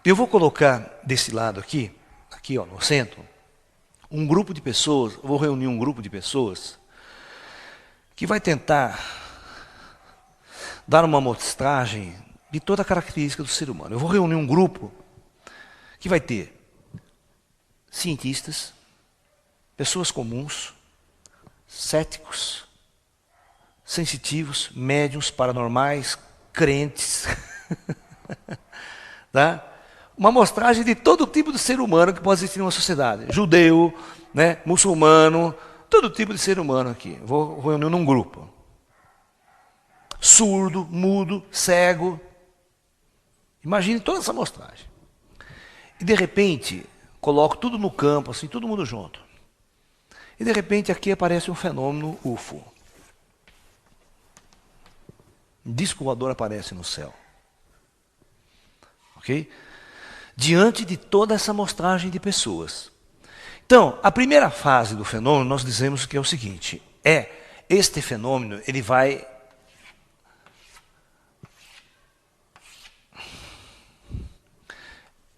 Eu vou colocar desse lado aqui ó, no centro, um grupo de pessoas, vou reunir um grupo de pessoas que vai tentar dar uma amostragem de toda a característica do ser humano. Eu vou reunir um grupo que vai ter cientistas, pessoas comuns, céticos, sensitivos, médiuns, paranormais, crentes, tá? Uma amostragem de todo tipo de ser humano que pode existir em uma sociedade. Judeu, né, muçulmano, todo tipo de ser humano aqui. Vou reunir num grupo. surdo, mudo, cego. Imagine toda essa amostragem. E de repente, coloco tudo no campo, assim, todo mundo junto. E de repente aqui aparece um fenômeno UFO. Um disco voador aparece no céu. Ok? Diante de toda essa amostragem de pessoas. Então, a primeira fase do fenômeno, nós dizemos que é o seguinte, este fenômeno, ele vai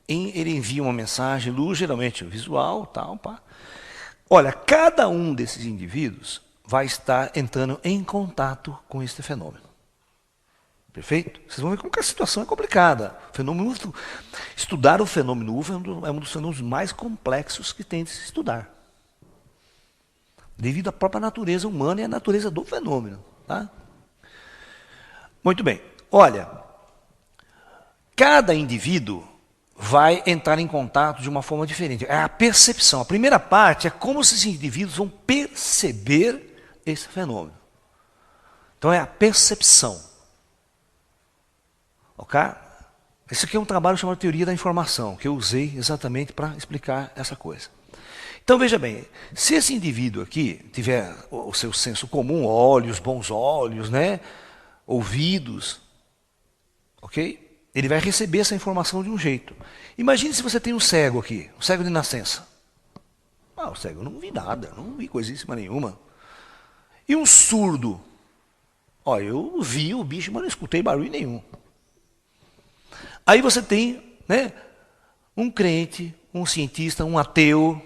ele envia uma mensagem, luz, geralmente visual, tal, pá. Olha, cada um desses indivíduos vai estar entrando em contato com este fenômeno. Perfeito? Vocês vão ver como que a situação é complicada. Estudar o fenômeno UFO é um dos fenômenos mais complexos que tem de se estudar. Devido à própria natureza humana e à natureza do fenômeno. Tá? Muito bem. Olha, cada indivíduo vai entrar em contato de uma forma diferente. É a percepção. A primeira parte é como esses indivíduos vão perceber esse fenômeno. Então é a percepção. Ok? Esse aqui é um trabalho chamado Teoria da Informação, que eu usei exatamente para explicar essa coisa. Então veja bem, se esse indivíduo aqui tiver o seu senso comum, olhos, bons olhos, né, ouvidos, ok? Ele vai receber essa informação de um jeito. Imagine se você tem um cego aqui, um cego de nascença. O cego, eu não vi nada, não vi coisíssima nenhuma. E um surdo? Eu vi o bicho, mas não escutei barulho nenhum. Aí você tem, né, um crente, um cientista, um ateu,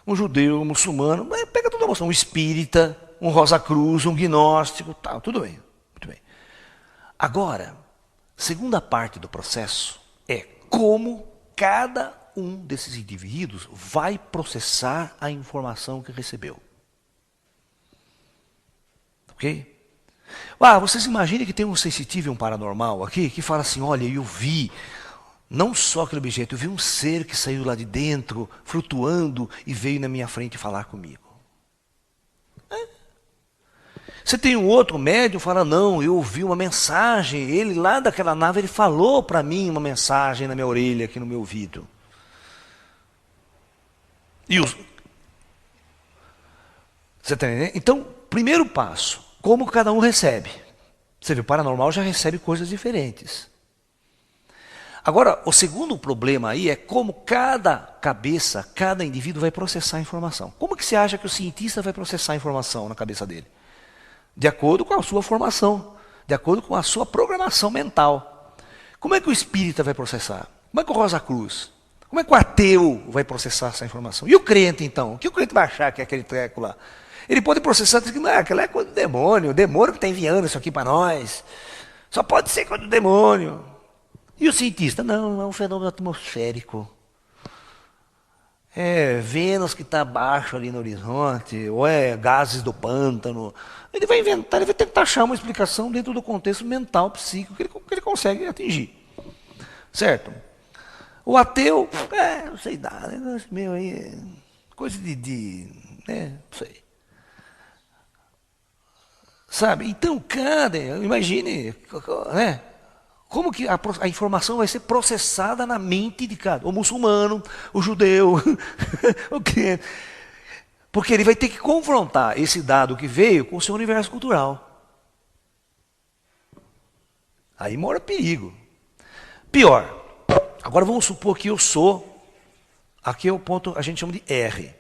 um judeu, um muçulmano, pega toda a emoção, um espírita, um Rosa Cruz, um gnóstico, tal, tudo bem, muito bem. Agora, segunda parte do processo é como cada um desses indivíduos vai processar a informação que recebeu. Ok? Vocês imaginem que tem um sensitivo e um paranormal aqui, que fala assim, olha, eu vi, não só aquele objeto, eu vi um ser que saiu lá de dentro, flutuando, e veio na minha frente falar comigo. Você tem um outro médium que fala, não, eu ouvi uma mensagem, ele lá daquela nave, ele falou para mim uma mensagem na minha orelha, aqui no meu ouvido. Você está entendendo? Então, primeiro passo, como cada um recebe. Você vê, o paranormal já recebe coisas diferentes. Agora, o segundo problema aí é como cada cabeça, cada indivíduo vai processar a informação. Como que você acha que o cientista vai processar a informação na cabeça dele? De acordo com a sua formação, de acordo com a sua programação mental. Como é que o espírita vai processar? Como é que o Rosa Cruz? Como é que o ateu vai processar essa informação? E o crente, então? O que o crente vai achar que é aquele treco lá? Ele pode processar e dizer que não, aquela é coisa do demônio, o demônio que está enviando isso aqui para nós. Só pode ser coisa do demônio. E o cientista? Não, é um fenômeno atmosférico. É Vênus que está abaixo ali no horizonte, ou é gases do pântano. Ele vai inventar, ele vai tentar achar uma explicação dentro do contexto mental, psíquico, que ele consegue atingir. Certo? O ateu, não sei dar, negócio meu aí, coisa não sei. Sabe? Então, imagine, né? Como que a informação vai ser processada na mente de cada, o muçulmano, o judeu, o crente. Porque ele vai ter que confrontar esse dado que veio com o seu universo cultural. Aí mora perigo. Pior, agora vamos supor que eu sou, aqui é o ponto, a gente chama de R.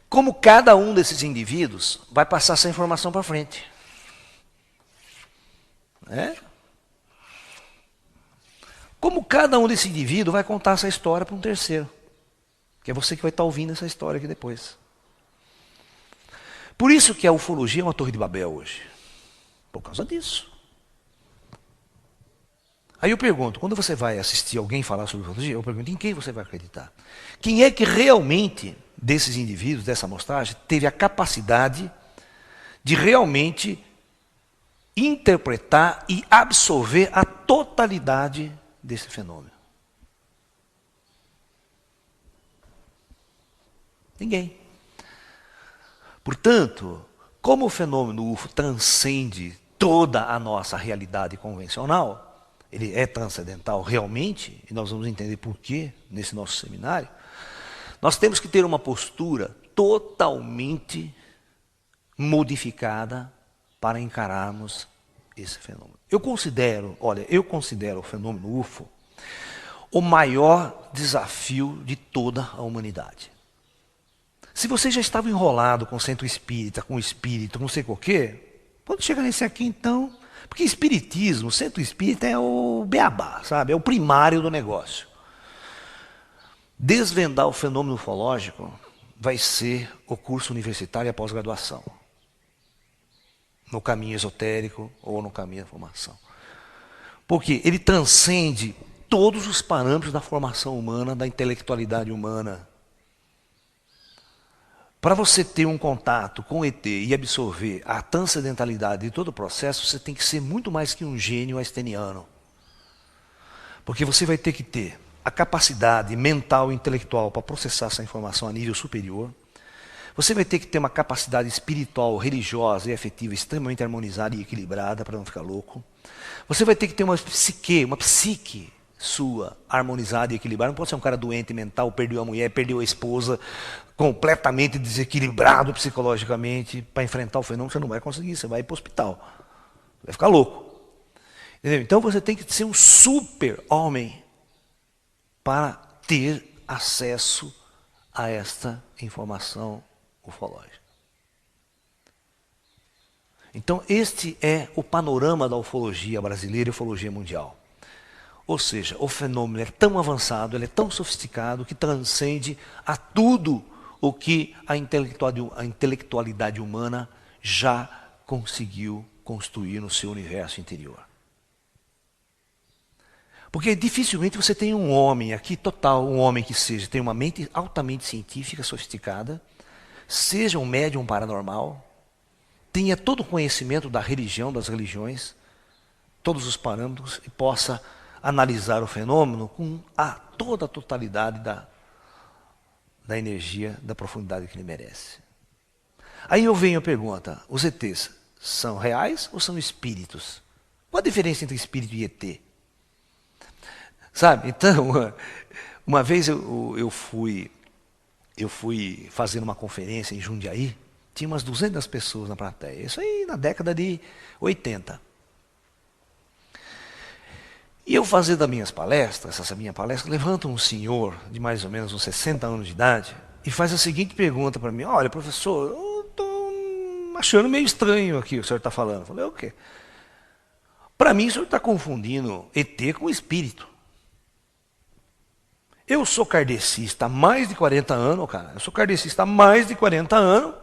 Como cada um desses indivíduos vai passar essa informação para frente. Como cada um desses indivíduos vai contar essa história para um terceiro. Que é você que vai estar ouvindo essa história aqui depois. Por isso que a ufologia é uma torre de Babel hoje. Por causa disso. Aí eu pergunto, quando você vai assistir alguém falar sobre ufologia, eu pergunto, em quem você vai acreditar? Quem é que realmente, desses indivíduos, dessa amostragem, teve a capacidade de realmente interpretar e absorver a totalidade desse fenômeno? Ninguém. Portanto, como o fenômeno UFO transcende toda a nossa realidade convencional, ele é transcendental realmente, e nós vamos entender por quê nesse nosso seminário, nós temos que ter uma postura totalmente modificada para encararmos esse fenômeno. Eu considero o fenômeno UFO o maior desafio de toda a humanidade. Se você já estava enrolado com o centro espírita, com o espírito, não sei o quê, quando chega nesse aqui então, porque espiritismo, centro espírita é o beabá, sabe? É o primário do negócio. Desvendar o fenômeno ufológico vai ser o curso universitário e a pós-graduação. No caminho esotérico ou no caminho da formação. Porque ele transcende todos os parâmetros da formação humana, da intelectualidade humana. Para você ter um contato com o ET e absorver a transcendentalidade de todo o processo, você tem que ser muito mais que um gênio einsteiniano. Porque você vai ter que ter a capacidade mental e intelectual para processar essa informação a nível superior. Você vai ter que ter uma capacidade espiritual, religiosa e afetiva extremamente harmonizada e equilibrada para não ficar louco. Você vai ter que ter uma psique sua harmonizada e equilibrada. Não pode ser um cara doente mental, perdeu a mulher, perdeu a esposa, completamente desequilibrado psicologicamente. Para enfrentar o fenômeno você não vai conseguir, você vai ir para o hospital. Vai ficar louco. Entendeu? Então você tem que ser um super homem para ter acesso a esta informação ufológica. Então este é o panorama da ufologia brasileira e ufologia mundial. Ou seja, o fenômeno é tão avançado, ele é tão sofisticado que transcende a tudo o que a intelectualidade humana já conseguiu construir no seu universo interior. Porque dificilmente você tem um homem aqui total, um homem que tem uma mente altamente científica, sofisticada, seja um médium paranormal, tenha todo o conhecimento da religião, das religiões, todos os parâmetros e possa analisar o fenômeno com toda a totalidade da energia, da profundidade que ele merece. Aí eu venho a pergunta, os ETs são reais ou são espíritos? Qual a diferença entre espírito e ET? Sabe, então, uma vez eu fui fazendo uma conferência em Jundiaí, tinha umas 200 pessoas na plateia, isso aí na década de 80. E eu fazendo as minhas palestras, essa minha palestra, levanta um senhor de mais ou menos uns 60 anos de idade e faz a seguinte pergunta para mim, olha professor, eu estou achando meio estranho aqui o que o senhor está falando. Eu falei, o quê? Para mim o senhor está confundindo ET com espírito. Eu sou kardecista há mais de 40 anos, cara. Eu sou kardecista há mais de 40 anos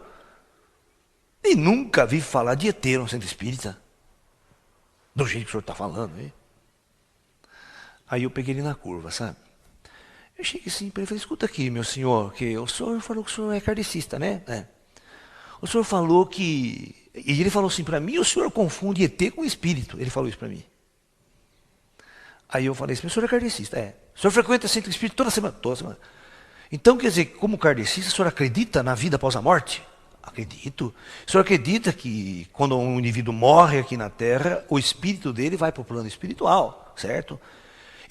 e nunca vi falar de ET no centro espírita. Do jeito que o senhor está falando aí. Aí eu peguei ele na curva, sabe? Eu cheguei assim para ele e falei, escuta aqui, meu senhor, que o senhor falou que o senhor é kardecista, né? É. O senhor falou que... E ele falou assim para mim, o senhor confunde ET com espírito. Ele falou isso para mim. Aí eu falei assim, o senhor é kardecista? É. O senhor frequenta centro espírita toda semana? Toda semana. Então, quer dizer, como kardecista, o senhor acredita na vida após a morte? Acredito. O senhor acredita que quando um indivíduo morre aqui na Terra, o espírito dele vai para o plano espiritual, certo?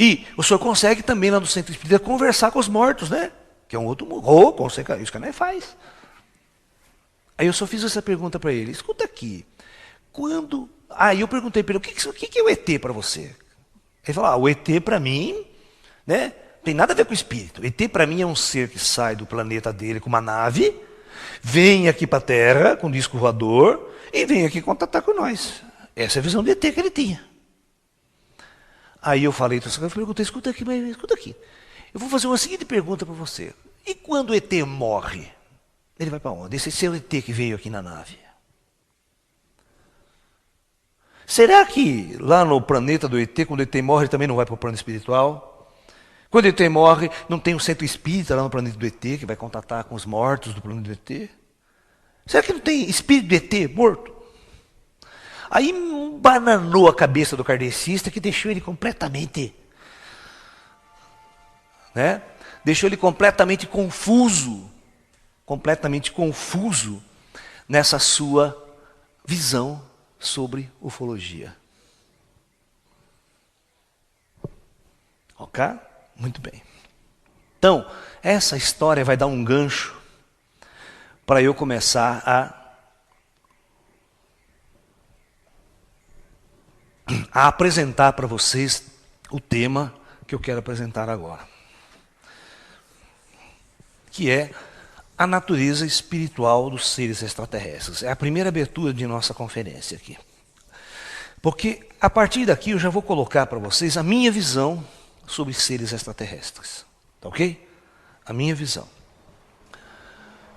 E o senhor consegue também lá no centro espírita conversar com os mortos, né? Que é um outro mundo. Oh, consegue, isso que a gente faz. Aí eu só fiz essa pergunta para ele. Escuta aqui. Quando... Aí eu perguntei para ele, o que é o ET para você? Ele falou, o ET para mim, né? Tem nada a ver com o espírito. ET para mim é um ser que sai do planeta dele com uma nave, vem aqui para a Terra com um disco voador e vem aqui contatar com nós. Essa é a visão de ET que ele tinha. Aí eu falei, eu perguntei, escuta aqui. Eu vou fazer uma seguinte pergunta para você. E quando o ET morre, ele vai para onde? Esse é o ET que veio aqui na nave. Será que lá no planeta do ET, quando o ET morre, ele também não vai para o plano espiritual? Quando o ET morre, não tem um centro espírita lá no planeta do ET, que vai contatar com os mortos do planeta do ET? Será que não tem espírito do ET morto? Aí bananou a cabeça do kardecista, que deixou ele completamente, né? Deixou ele completamente confuso nessa sua visão sobre ufologia. Ok? Muito bem. Então, essa história vai dar um gancho para eu começar a apresentar para vocês o tema que eu quero apresentar agora, que é a natureza espiritual dos seres extraterrestres. É a primeira abertura de nossa conferência aqui. Porque a partir daqui eu já vou colocar para vocês a minha visão sobre seres extraterrestres. Tá ok? A minha visão.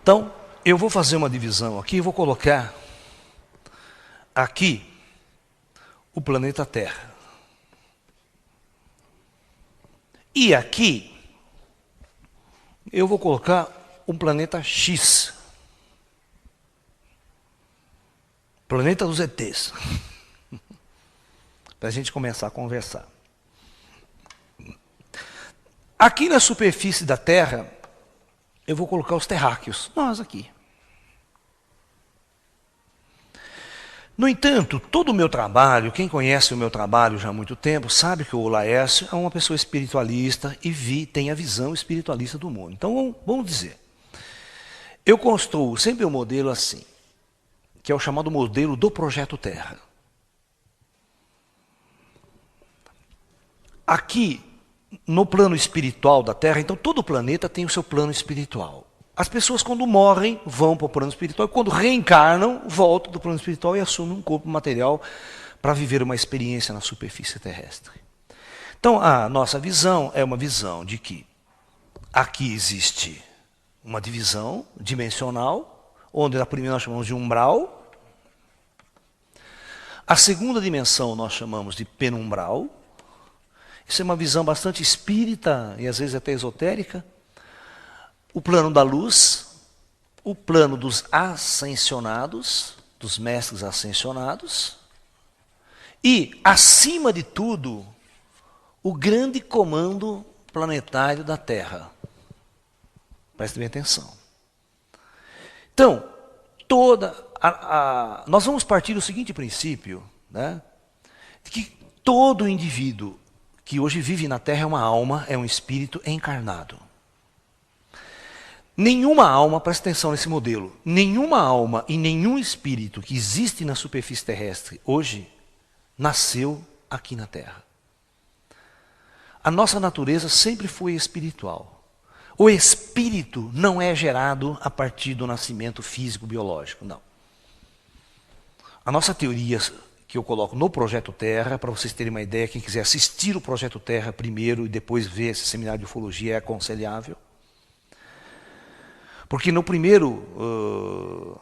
Então, eu vou fazer uma divisão aqui, vou colocar aqui o planeta Terra. E aqui eu vou colocar um planeta X. Planeta dos ETs. Para a gente começar a conversar. Aqui na superfície da Terra, eu vou colocar os terráqueos, nós aqui. No entanto, todo o meu trabalho, quem conhece o meu trabalho já há muito tempo, sabe que o Laércio é uma pessoa espiritualista e tem a visão espiritualista do mundo. Então, vamos dizer, eu construo sempre um modelo assim, que é o chamado modelo do Projeto Terra. Aqui, no plano espiritual da Terra, então todo o planeta tem o seu plano espiritual. As pessoas, quando morrem, vão para o plano espiritual, e quando reencarnam, voltam do plano espiritual e assumem um corpo material para viver uma experiência na superfície terrestre. Então, a nossa visão é uma visão de que aqui existe uma divisão dimensional, onde na primeira nós chamamos de umbral, a segunda dimensão nós chamamos de penumbral. Isso é uma visão bastante espírita e às vezes até esotérica. O plano da luz, o plano dos ascensionados, dos mestres ascensionados, e, acima de tudo, o grande comando planetário da Terra. Preste bem atenção. Então, nós vamos partir do seguinte princípio, né, de que todo indivíduo que hoje vive na Terra é uma alma, é um espírito encarnado. Nenhuma alma, presta atenção nesse modelo, nenhuma alma e nenhum espírito que existe na superfície terrestre hoje nasceu aqui na Terra. A nossa natureza sempre foi espiritual. O espírito não é gerado a partir do nascimento físico-biológico, não. A nossa teoria que eu coloco no Projeto Terra, para vocês terem uma ideia, quem quiser assistir o Projeto Terra primeiro e depois ver esse seminário de ufologia é aconselhável. Porque no primeiro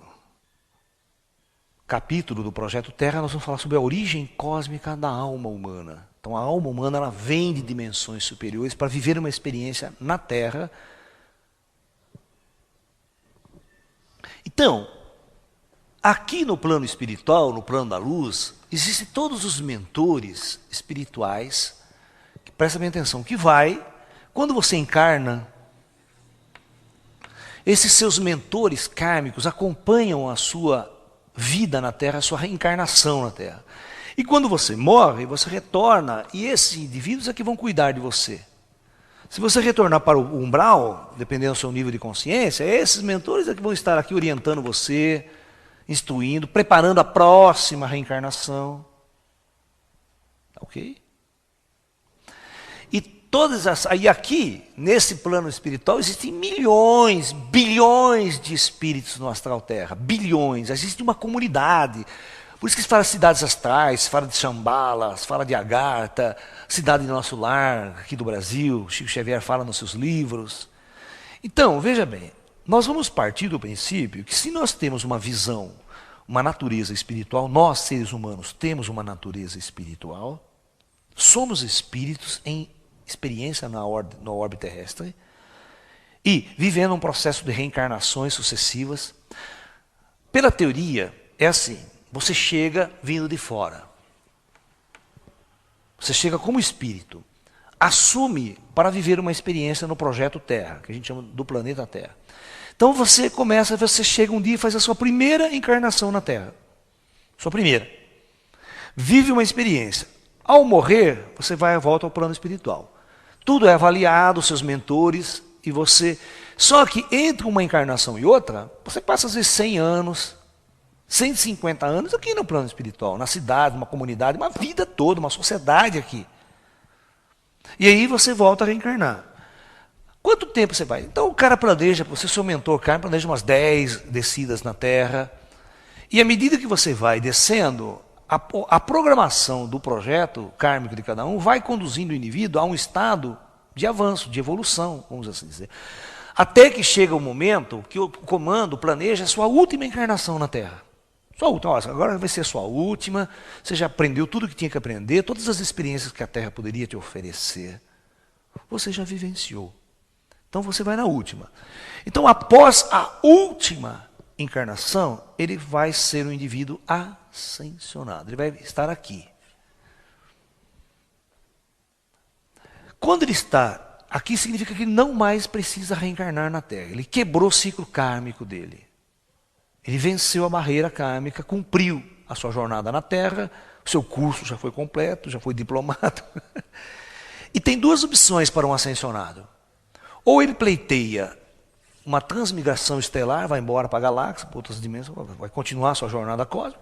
capítulo do Projeto Terra, nós vamos falar sobre a origem cósmica da alma humana. Então, a alma humana ela vem de dimensões superiores para viver uma experiência na Terra. Então, aqui no plano espiritual, no plano da luz, existem todos os mentores espirituais, que presta bem atenção, que quando você encarna, esses seus mentores kármicos acompanham a sua vida na Terra, a sua reencarnação na Terra. E quando você morre, você retorna, e esses indivíduos é que vão cuidar de você. Se você retornar para o umbral, dependendo do seu nível de consciência, esses mentores é que vão estar aqui orientando você, instruindo, preparando a próxima reencarnação. Ok? E aqui, nesse plano espiritual, existem milhões, bilhões de espíritos no astral terra. Bilhões. Existe uma comunidade. Por isso que se fala de cidades astrais, se fala de Shambhala, se fala de Agartha, cidade do nosso lar, aqui do Brasil, Chico Xavier fala nos seus livros. Então, veja bem, nós vamos partir do princípio que se nós temos uma visão, uma natureza espiritual, nós, seres humanos, temos uma natureza espiritual, somos espíritos em experiência na orbe terrestre e vivendo um processo de reencarnações sucessivas. Pela teoria, é assim, você chega vindo de fora. Você chega como espírito, assume para viver uma experiência no projeto Terra, que a gente chama do planeta Terra. Então você chega um dia e faz a sua primeira encarnação na Terra. Sua primeira. vive uma experiência. Ao morrer, você vai e volta ao plano espiritual. Tudo é avaliado, seus mentores, e você... Só que entre uma encarnação e outra, você passa às vezes 100 anos, 150 anos aqui no plano espiritual, na cidade, numa comunidade, uma vida toda, uma sociedade aqui. E aí você volta a reencarnar. Quanto tempo você vai? Então o cara planeja, você, seu mentor, cara, planeja umas 10 descidas na Terra. E à medida que você vai descendo, a programação do projeto kármico de cada um vai conduzindo o indivíduo a um estado de avanço, de evolução, vamos assim dizer. Até que chega o momento que o comando planeja a sua última encarnação na Terra. Sua última, agora vai ser a sua última, você já aprendeu tudo o que tinha que aprender, todas as experiências que a Terra poderia te oferecer, você já vivenciou. Então você vai na última. Então após a última encarnação, ele vai ser um indivíduo ascensionado, ele vai estar aqui. Quando ele está aqui, significa que ele não mais precisa reencarnar na Terra, ele quebrou o ciclo kármico dele. Ele venceu a barreira kármica, cumpriu a sua jornada na Terra, o seu curso já foi completo, já foi diplomado. E tem duas opções para um ascensionado. Ou ele pleiteia uma transmigração estelar, vai embora para a galáxia, para outras dimensões, vai continuar a sua jornada cósmica,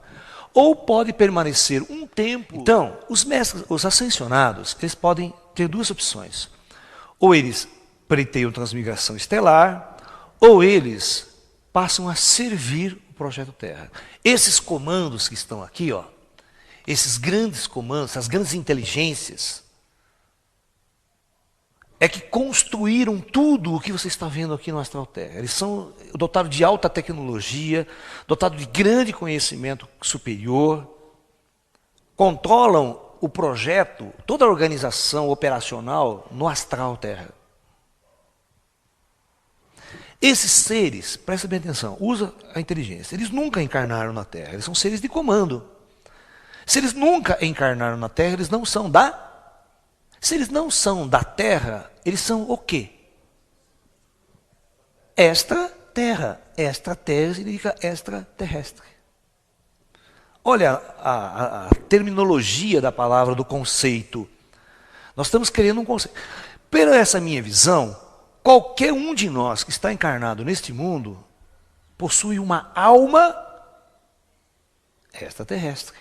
ou pode permanecer um tempo. Então, os mestres, os ascensionados, eles podem ter duas opções. Ou eles pleiteiam transmigração estelar, ou eles passam a servir o projeto Terra. Esses comandos que estão aqui, ó, esses grandes comandos, essas grandes inteligências, é que construíram tudo o que você está vendo aqui no Astral Terra. Eles são dotados de alta tecnologia, dotados de grande conhecimento superior, controlam o projeto, toda a organização operacional no Astral Terra. Esses seres, presta bem atenção, usa a inteligência, eles nunca encarnaram na Terra, eles são seres de comando. Se eles nunca encarnaram na Terra, eles não são da... Se eles não são da Terra, eles são o quê? Extraterra. Extraterra significa extraterrestre. Olha a terminologia da palavra, do conceito. Nós estamos querendo um conceito. Pela essa minha visão, qualquer um de nós que está encarnado neste mundo possui uma alma extraterrestre.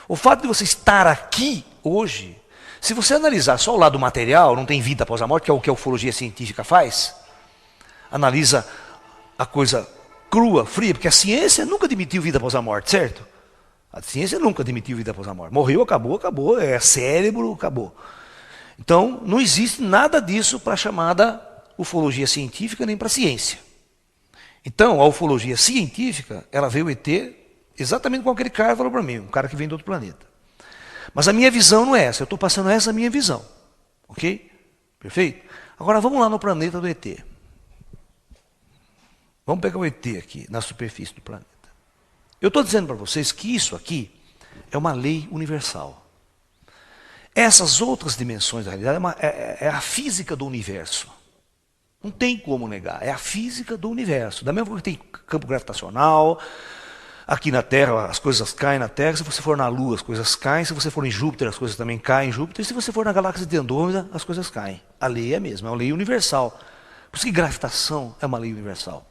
O fato de você estar aqui hoje, se você analisar só o lado material, não tem vida após a morte, que é o que a ufologia científica faz, analisa a coisa crua, fria, porque a ciência nunca admitiu vida após a morte, certo? A ciência nunca admitiu vida após a morte. Morreu, acabou, acabou, é cérebro, acabou. Então, não existe nada disso para a chamada ufologia científica, nem para a ciência. Então, a ufologia científica, ela veio ET exatamente como aquele cara falou para mim, um cara que vem do outro planeta. Mas a minha visão não é essa, eu estou passando essa minha visão. Ok? Perfeito? Agora vamos lá no planeta do ET. Vamos pegar o ET aqui, na superfície do planeta. Eu estou dizendo para vocês que isso aqui é uma lei universal. Essas outras dimensões da realidade é a física do universo. Não tem como negar, é a física do universo. Da mesma forma que tem campo gravitacional, aqui na Terra as coisas caem na Terra, se você for na Lua as coisas caem, se você for em Júpiter as coisas também caem em Júpiter, e se você for na galáxia de Andrômeda as coisas caem. A lei é a mesma, é uma lei universal. Por isso que gravitação é uma lei universal.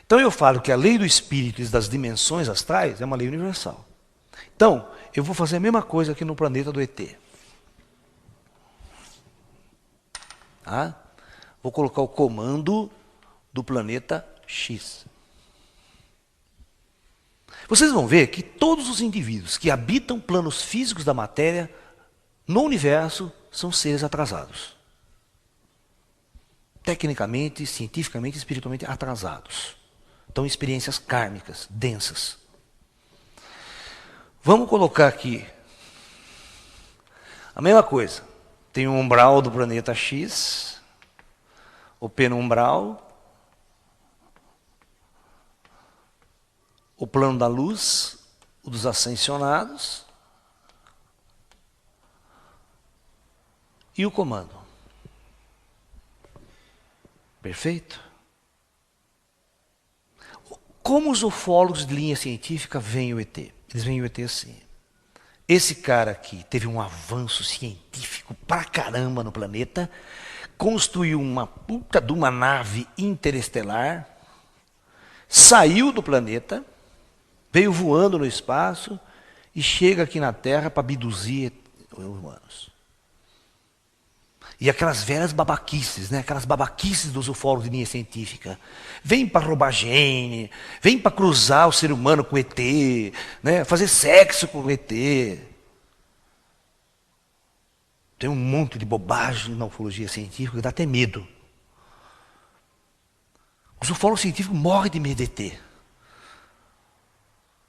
Então eu falo que a lei do espírito e das dimensões astrais é uma lei universal. Então, eu vou fazer a mesma coisa aqui no planeta do ET. Tá? Vou colocar o comando do planeta X. Vocês vão ver que todos os indivíduos que habitam planos físicos da matéria no universo são seres atrasados. Tecnicamente, cientificamente, espiritualmente atrasados. Então, experiências kármicas, densas. Vamos colocar aqui a mesma coisa. Tem o umbral do planeta X, o penumbral, o plano da luz, o dos ascensionados e o comando. Perfeito? Como os ufólogos de linha científica veem o ET? Eles veem o ET assim. Esse cara aqui teve um avanço científico pra caramba no planeta, construiu uma puta de uma nave interestelar, saiu do planeta, veio voando no espaço e chega aqui na Terra para abduzir os humanos. E aquelas velhas babaquices, né? Aquelas babaquices dos ufólogos de linha científica. Vem para roubar gene, vem para cruzar o ser humano com o ET, né? Fazer sexo com o ET. Tem um monte de bobagem na ufologia científica que dá até medo. Os ufólogos científicos morrem de medo de ET.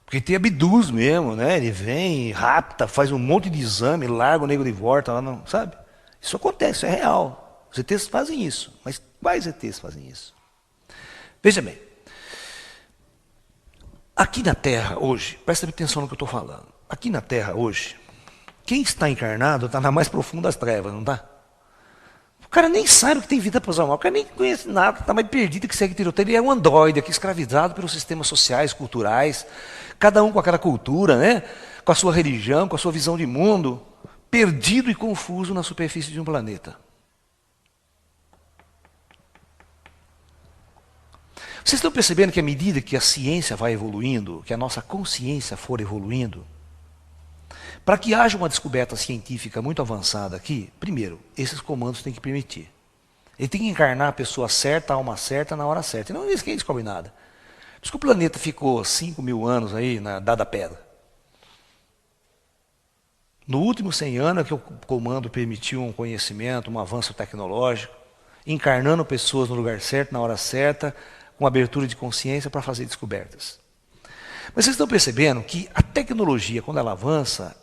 Porque ET abduz mesmo, né? Ele vem, rapta, faz um monte de exame, larga o nego de volta, lá não, sabe? Isso acontece, isso é real. Os ETs fazem isso. Mas quais ETs fazem isso? Veja bem. Aqui na Terra hoje, presta atenção no que eu estou falando. Aqui na Terra hoje, quem está encarnado está na mais profunda das trevas, não está? O cara nem sabe que tem vida após a morte, o cara nem conhece nada, está mais perdido que segue tiroteio. Ele é um androide aqui, escravizado pelos sistemas sociais, culturais, cada um com aquela cultura, né? Com a sua religião, com a sua visão de mundo, perdido e confuso na superfície de um planeta. Vocês estão percebendo que à medida que a ciência vai evoluindo, que a nossa consciência for evoluindo, para que haja uma descoberta científica muito avançada aqui, primeiro, esses comandos têm que permitir. Ele tem que encarnar a pessoa certa, a alma certa, na hora certa. E não é isso que ele descobre nada. Diz que o planeta ficou 5.000 anos aí na dada pedra. No último 100 anos é que o comando permitiu um conhecimento, um avanço tecnológico, encarnando pessoas no lugar certo, na hora certa, com abertura de consciência para fazer descobertas. Mas vocês estão percebendo que a tecnologia, quando ela avança,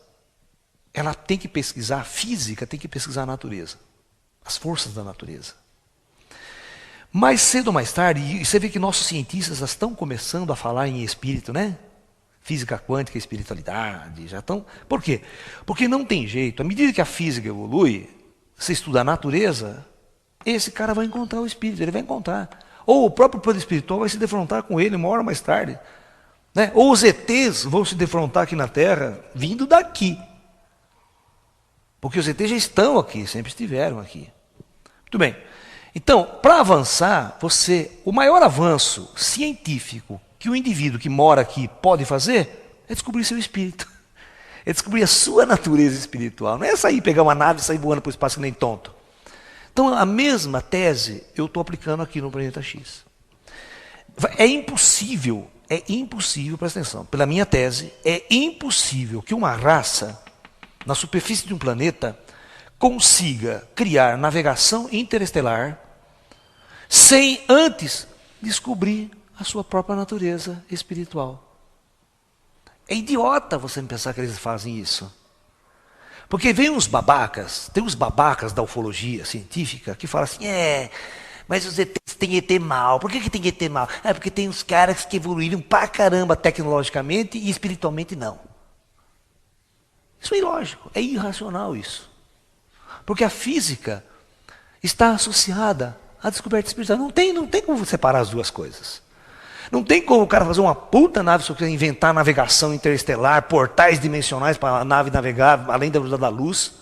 ela tem que pesquisar a física, tem que pesquisar a natureza, as forças da natureza. Mais cedo ou mais tarde, e você vê que nossos cientistas já estão começando a falar em espírito, né? Física quântica, espiritualidade, já estão. Por quê? Porque não tem jeito. À medida que a física evolui, você estuda a natureza, esse cara vai encontrar o espírito, ele vai encontrar. Ou o próprio plano espiritual vai se defrontar com ele uma hora mais tarde. Né? Ou os ETs vão se defrontar aqui na Terra, vindo daqui. Porque os ETs já estão aqui, sempre estiveram aqui. Muito bem. Então, para avançar, o maior avanço científico que o indivíduo que mora aqui pode fazer é descobrir seu espírito. É descobrir a sua natureza espiritual. Não é sair, pegar uma nave e sair voando para o espaço que nem tonto. Então, a mesma tese eu estou aplicando aqui no Planeta X. É impossível, presta atenção, pela minha tese, é impossível que uma raça, na superfície de um planeta, consiga criar navegação interestelar sem antes descobrir a sua própria natureza espiritual. É idiota você pensar que eles fazem isso. Porque vem uns babacas, tem uns babacas da ufologia científica que falam assim, mas os ETs têm ET mal. Por que tem ET mal? É porque tem uns caras que evoluíram pra caramba tecnologicamente e espiritualmente não. Isso é ilógico, é irracional isso. Porque a física está associada à descoberta espiritual. Não tem como separar as duas coisas. Não tem como o cara fazer uma puta nave, só inventar navegação interestelar, portais dimensionais para a nave navegar além da velocidade da luz.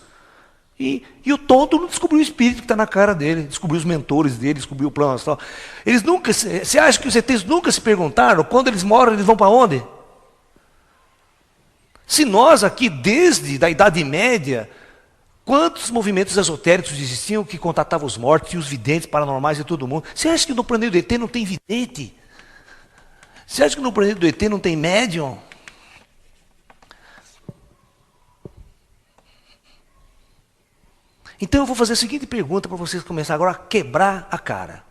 E o tonto não descobriu o espírito que está na cara dele, descobriu os mentores dele, descobriu o plano astral. Eles nunca, você acha que os ETs nunca se perguntaram quando eles moram, eles vão para onde? Se nós aqui, desde a Idade Média, quantos movimentos esotéricos existiam que contatavam os mortos, e os videntes paranormais e todo mundo? Você acha que no planeta do ET não tem vidente? Você acha que no planeta do ET não tem médium? Então eu vou fazer a seguinte pergunta para vocês começarem agora a quebrar a cara.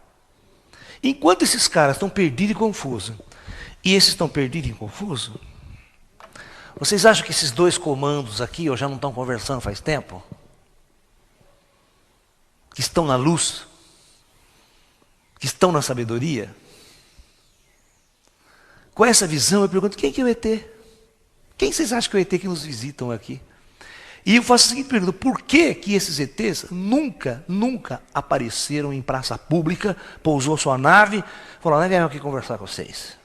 Enquanto esses caras estão perdidos e confusos, e esses estão perdidos e confusos, vocês acham que esses dois comandos aqui já não estão conversando faz tempo? Que estão na luz? Que estão na sabedoria? Com essa visão eu pergunto, quem que é o ET? Quem vocês acham que é o ET que nos visitam aqui? E eu faço a seguinte pergunta, por que esses ETs nunca apareceram em praça pública, pousou sua nave, falou, não vieram aqui conversar com vocês?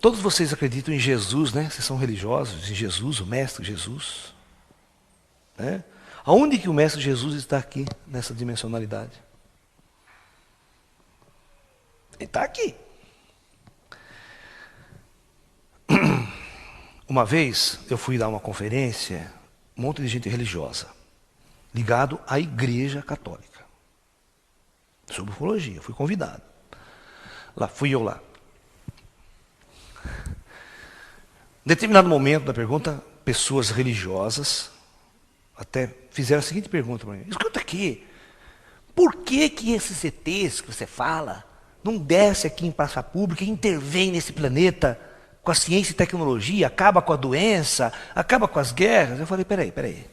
Todos vocês acreditam em Jesus, né? Vocês são religiosos, em Jesus, o Mestre Jesus. Né? Aonde que o Mestre Jesus está aqui, nessa dimensionalidade? Ele está aqui. Uma vez eu fui dar uma conferência, um monte de gente religiosa, ligado à Igreja Católica, sobre ufologia, fui convidado. Lá fui eu lá. Em determinado momento da pergunta, pessoas religiosas até fizeram a seguinte pergunta para mim: escuta aqui, por que que esses ETs que você fala não desce aqui em praça pública e intervém nesse planeta com a ciência e tecnologia, acaba com a doença, acaba com as guerras? Eu falei, peraí.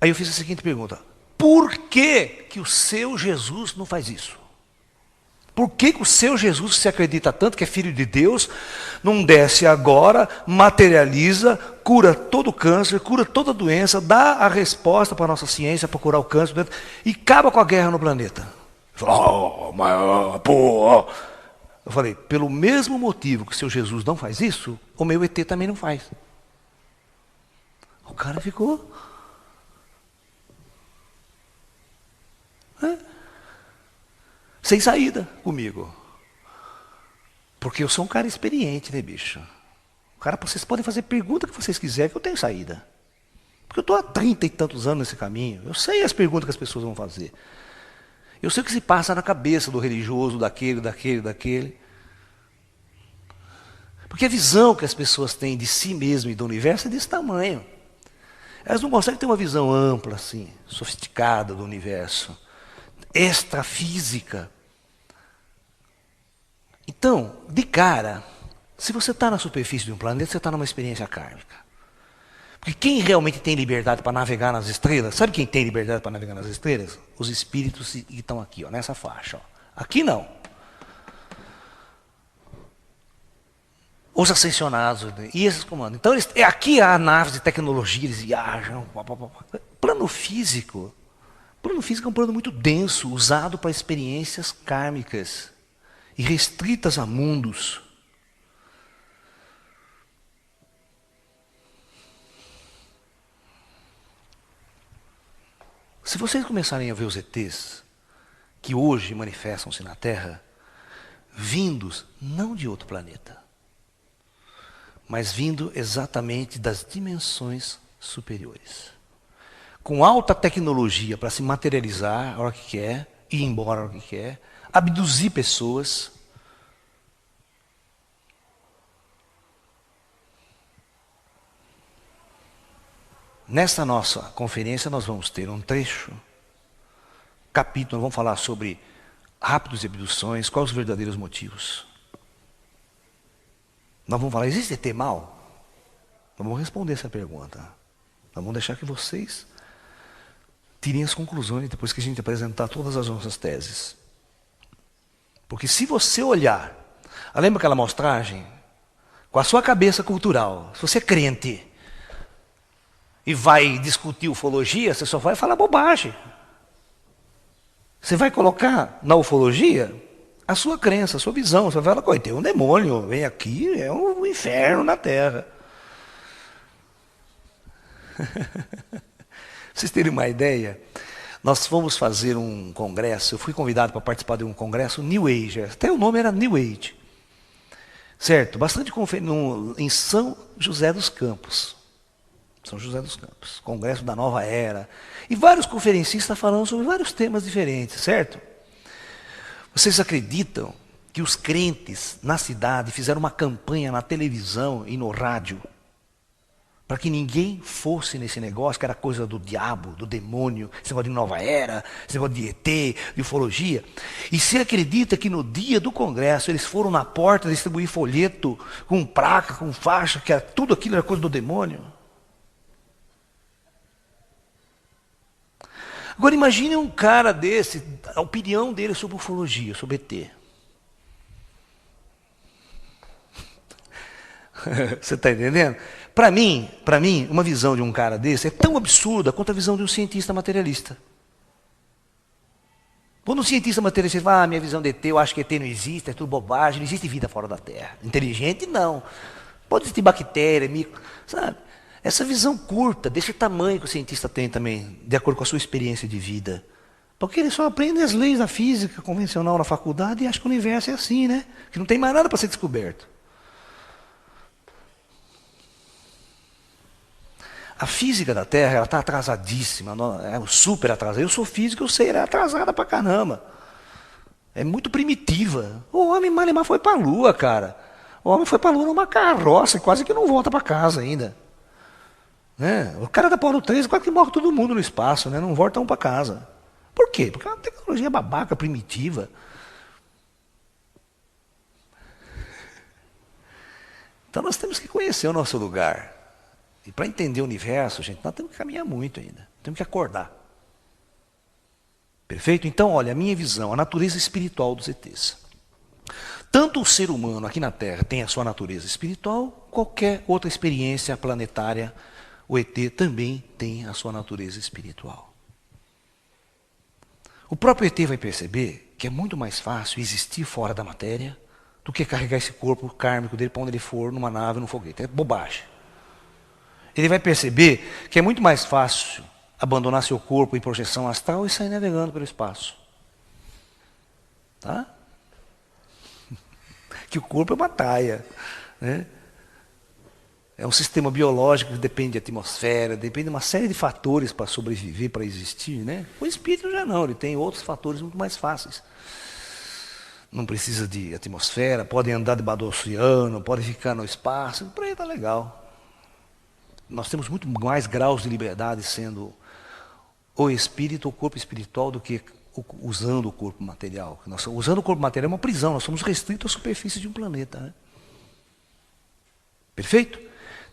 Aí eu fiz a seguinte pergunta: por que que o seu Jesus não faz isso? Por que que o seu Jesus, que se acredita tanto que é filho de Deus, não desce agora, materializa, cura todo o câncer, cura toda a doença, dá a resposta para a nossa ciência para curar o câncer e acaba com a guerra no planeta? Eu falei, pelo mesmo motivo que o seu Jesus não faz isso, o meu ET também não faz. O cara ficou... sem saída comigo. Porque eu sou um cara experiente, né, bicho? Vocês podem fazer pergunta que vocês quiserem, que eu tenho saída. Porque eu estou há 30 e tantos anos nesse caminho. Eu sei as perguntas que as pessoas vão fazer. Eu sei o que se passa na cabeça do religioso, daquele. Porque a visão que as pessoas têm de si mesmo e do universo é desse tamanho. Elas não conseguem ter uma visão ampla, assim, sofisticada do universo, extrafísica. Então, de cara, se você está na superfície de um planeta, você está numa experiência kármica. Porque quem realmente tem liberdade para navegar nas estrelas, sabe quem tem liberdade para navegar nas estrelas? Os espíritos que estão aqui, ó, nessa faixa. Ó. Aqui não. Os ascensionados e esses comandos. Então, aqui há naves de tecnologia, eles viajam. Plano físico é um plano muito denso, usado para experiências kármicas e restritas a mundos. Se vocês começarem a ver os ETs que hoje manifestam-se na Terra, vindos não de outro planeta, mas vindo exatamente das dimensões superiores, com alta tecnologia para se materializar a hora que quer, ir embora a hora que quer, abduzir pessoas. Nesta nossa conferência nós vamos ter um trecho, capítulo, nós vamos falar sobre rápidos e abduções, quais os verdadeiros motivos. Nós vamos falar, existe ET mal? Nós vamos responder essa pergunta. Nós vamos deixar que vocês tirem as conclusões depois que a gente apresentar todas as nossas teses. Porque se você olhar, lembra aquela amostragem? Com a sua cabeça cultural, se você é crente e vai discutir ufologia, você só vai falar bobagem. Você vai colocar na ufologia a sua crença, a sua visão. Você vai falar, tem um demônio, vem aqui, é um inferno na Terra. Pra vocês terem uma ideia, nós fomos fazer um congresso, eu fui convidado para participar de um congresso New Age, até o nome era New Age. Certo? Bastante em São José dos Campos. São José dos Campos, Congresso da Nova Era. E vários conferencistas falando sobre vários temas diferentes, certo? Vocês acreditam que os crentes na cidade fizeram uma campanha na televisão e no rádio para que ninguém fosse nesse negócio, que era coisa do diabo, do demônio, esse negócio de Nova Era, esse negócio de ET, de ufologia? E você acredita que no dia do congresso eles foram na porta distribuir folheto com placa, com faixa, que tudo aquilo era coisa do demônio? Agora imagine um cara desse, a opinião dele sobre ufologia, sobre ET. Você está entendendo? Para mim, uma visão de um cara desse é tão absurda quanto a visão de um cientista materialista. Quando um cientista materialista fala, minha visão de ET, eu acho que ET não existe, é tudo bobagem, não existe vida fora da Terra. Inteligente, não. Pode existir bactéria, micro, sabe? Essa visão curta, desse tamanho que o cientista tem também, de acordo com a sua experiência de vida. Porque ele só aprende as leis da física convencional na faculdade e acha que o universo é assim, né? Que não tem mais nada para ser descoberto. A física da Terra, ela está atrasadíssima, é super atrasada. Eu sou físico, eu sei, ela é atrasada pra caramba. É muito primitiva. O homem Malemar foi para a Lua, cara. O homem foi para a Lua numa carroça, quase que não volta para casa ainda. Né? O cara da Apolo 13 quase que morre todo mundo no espaço, né? Não voltam para casa. Por quê? Porque é uma tecnologia babaca, primitiva. Então nós temos que conhecer o nosso lugar. E para entender o universo, gente, nós temos que caminhar muito ainda. Temos que acordar. Perfeito? Então, olha, a minha visão, a natureza espiritual dos ETs. Tanto o ser humano aqui na Terra tem a sua natureza espiritual, qualquer outra experiência planetária, o ET também tem a sua natureza espiritual. O próprio ET vai perceber que é muito mais fácil existir fora da matéria do que carregar esse corpo kármico dele para onde ele for, numa nave, num foguete. É bobagem. Ele vai perceber que é muito mais fácil abandonar seu corpo em projeção astral e sair navegando pelo espaço. Tá? Que o corpo é uma taia. Né? É um sistema biológico que depende de atmosfera, depende de uma série de fatores para sobreviver, para existir. Né? O espírito já não, ele tem outros fatores muito mais fáceis. Não precisa de atmosfera, pode andar debaixo do oceano, pode ficar no espaço, por aí está legal. Nós temos muito mais graus de liberdade sendo o espírito, o corpo espiritual, do que usando o corpo material. Usando o corpo material é uma prisão, nós somos restritos à superfície de um planeta. Né? Perfeito?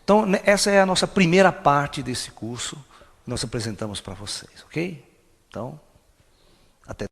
Então, essa é a nossa primeira parte desse curso que nós apresentamos para vocês, ok? Então, até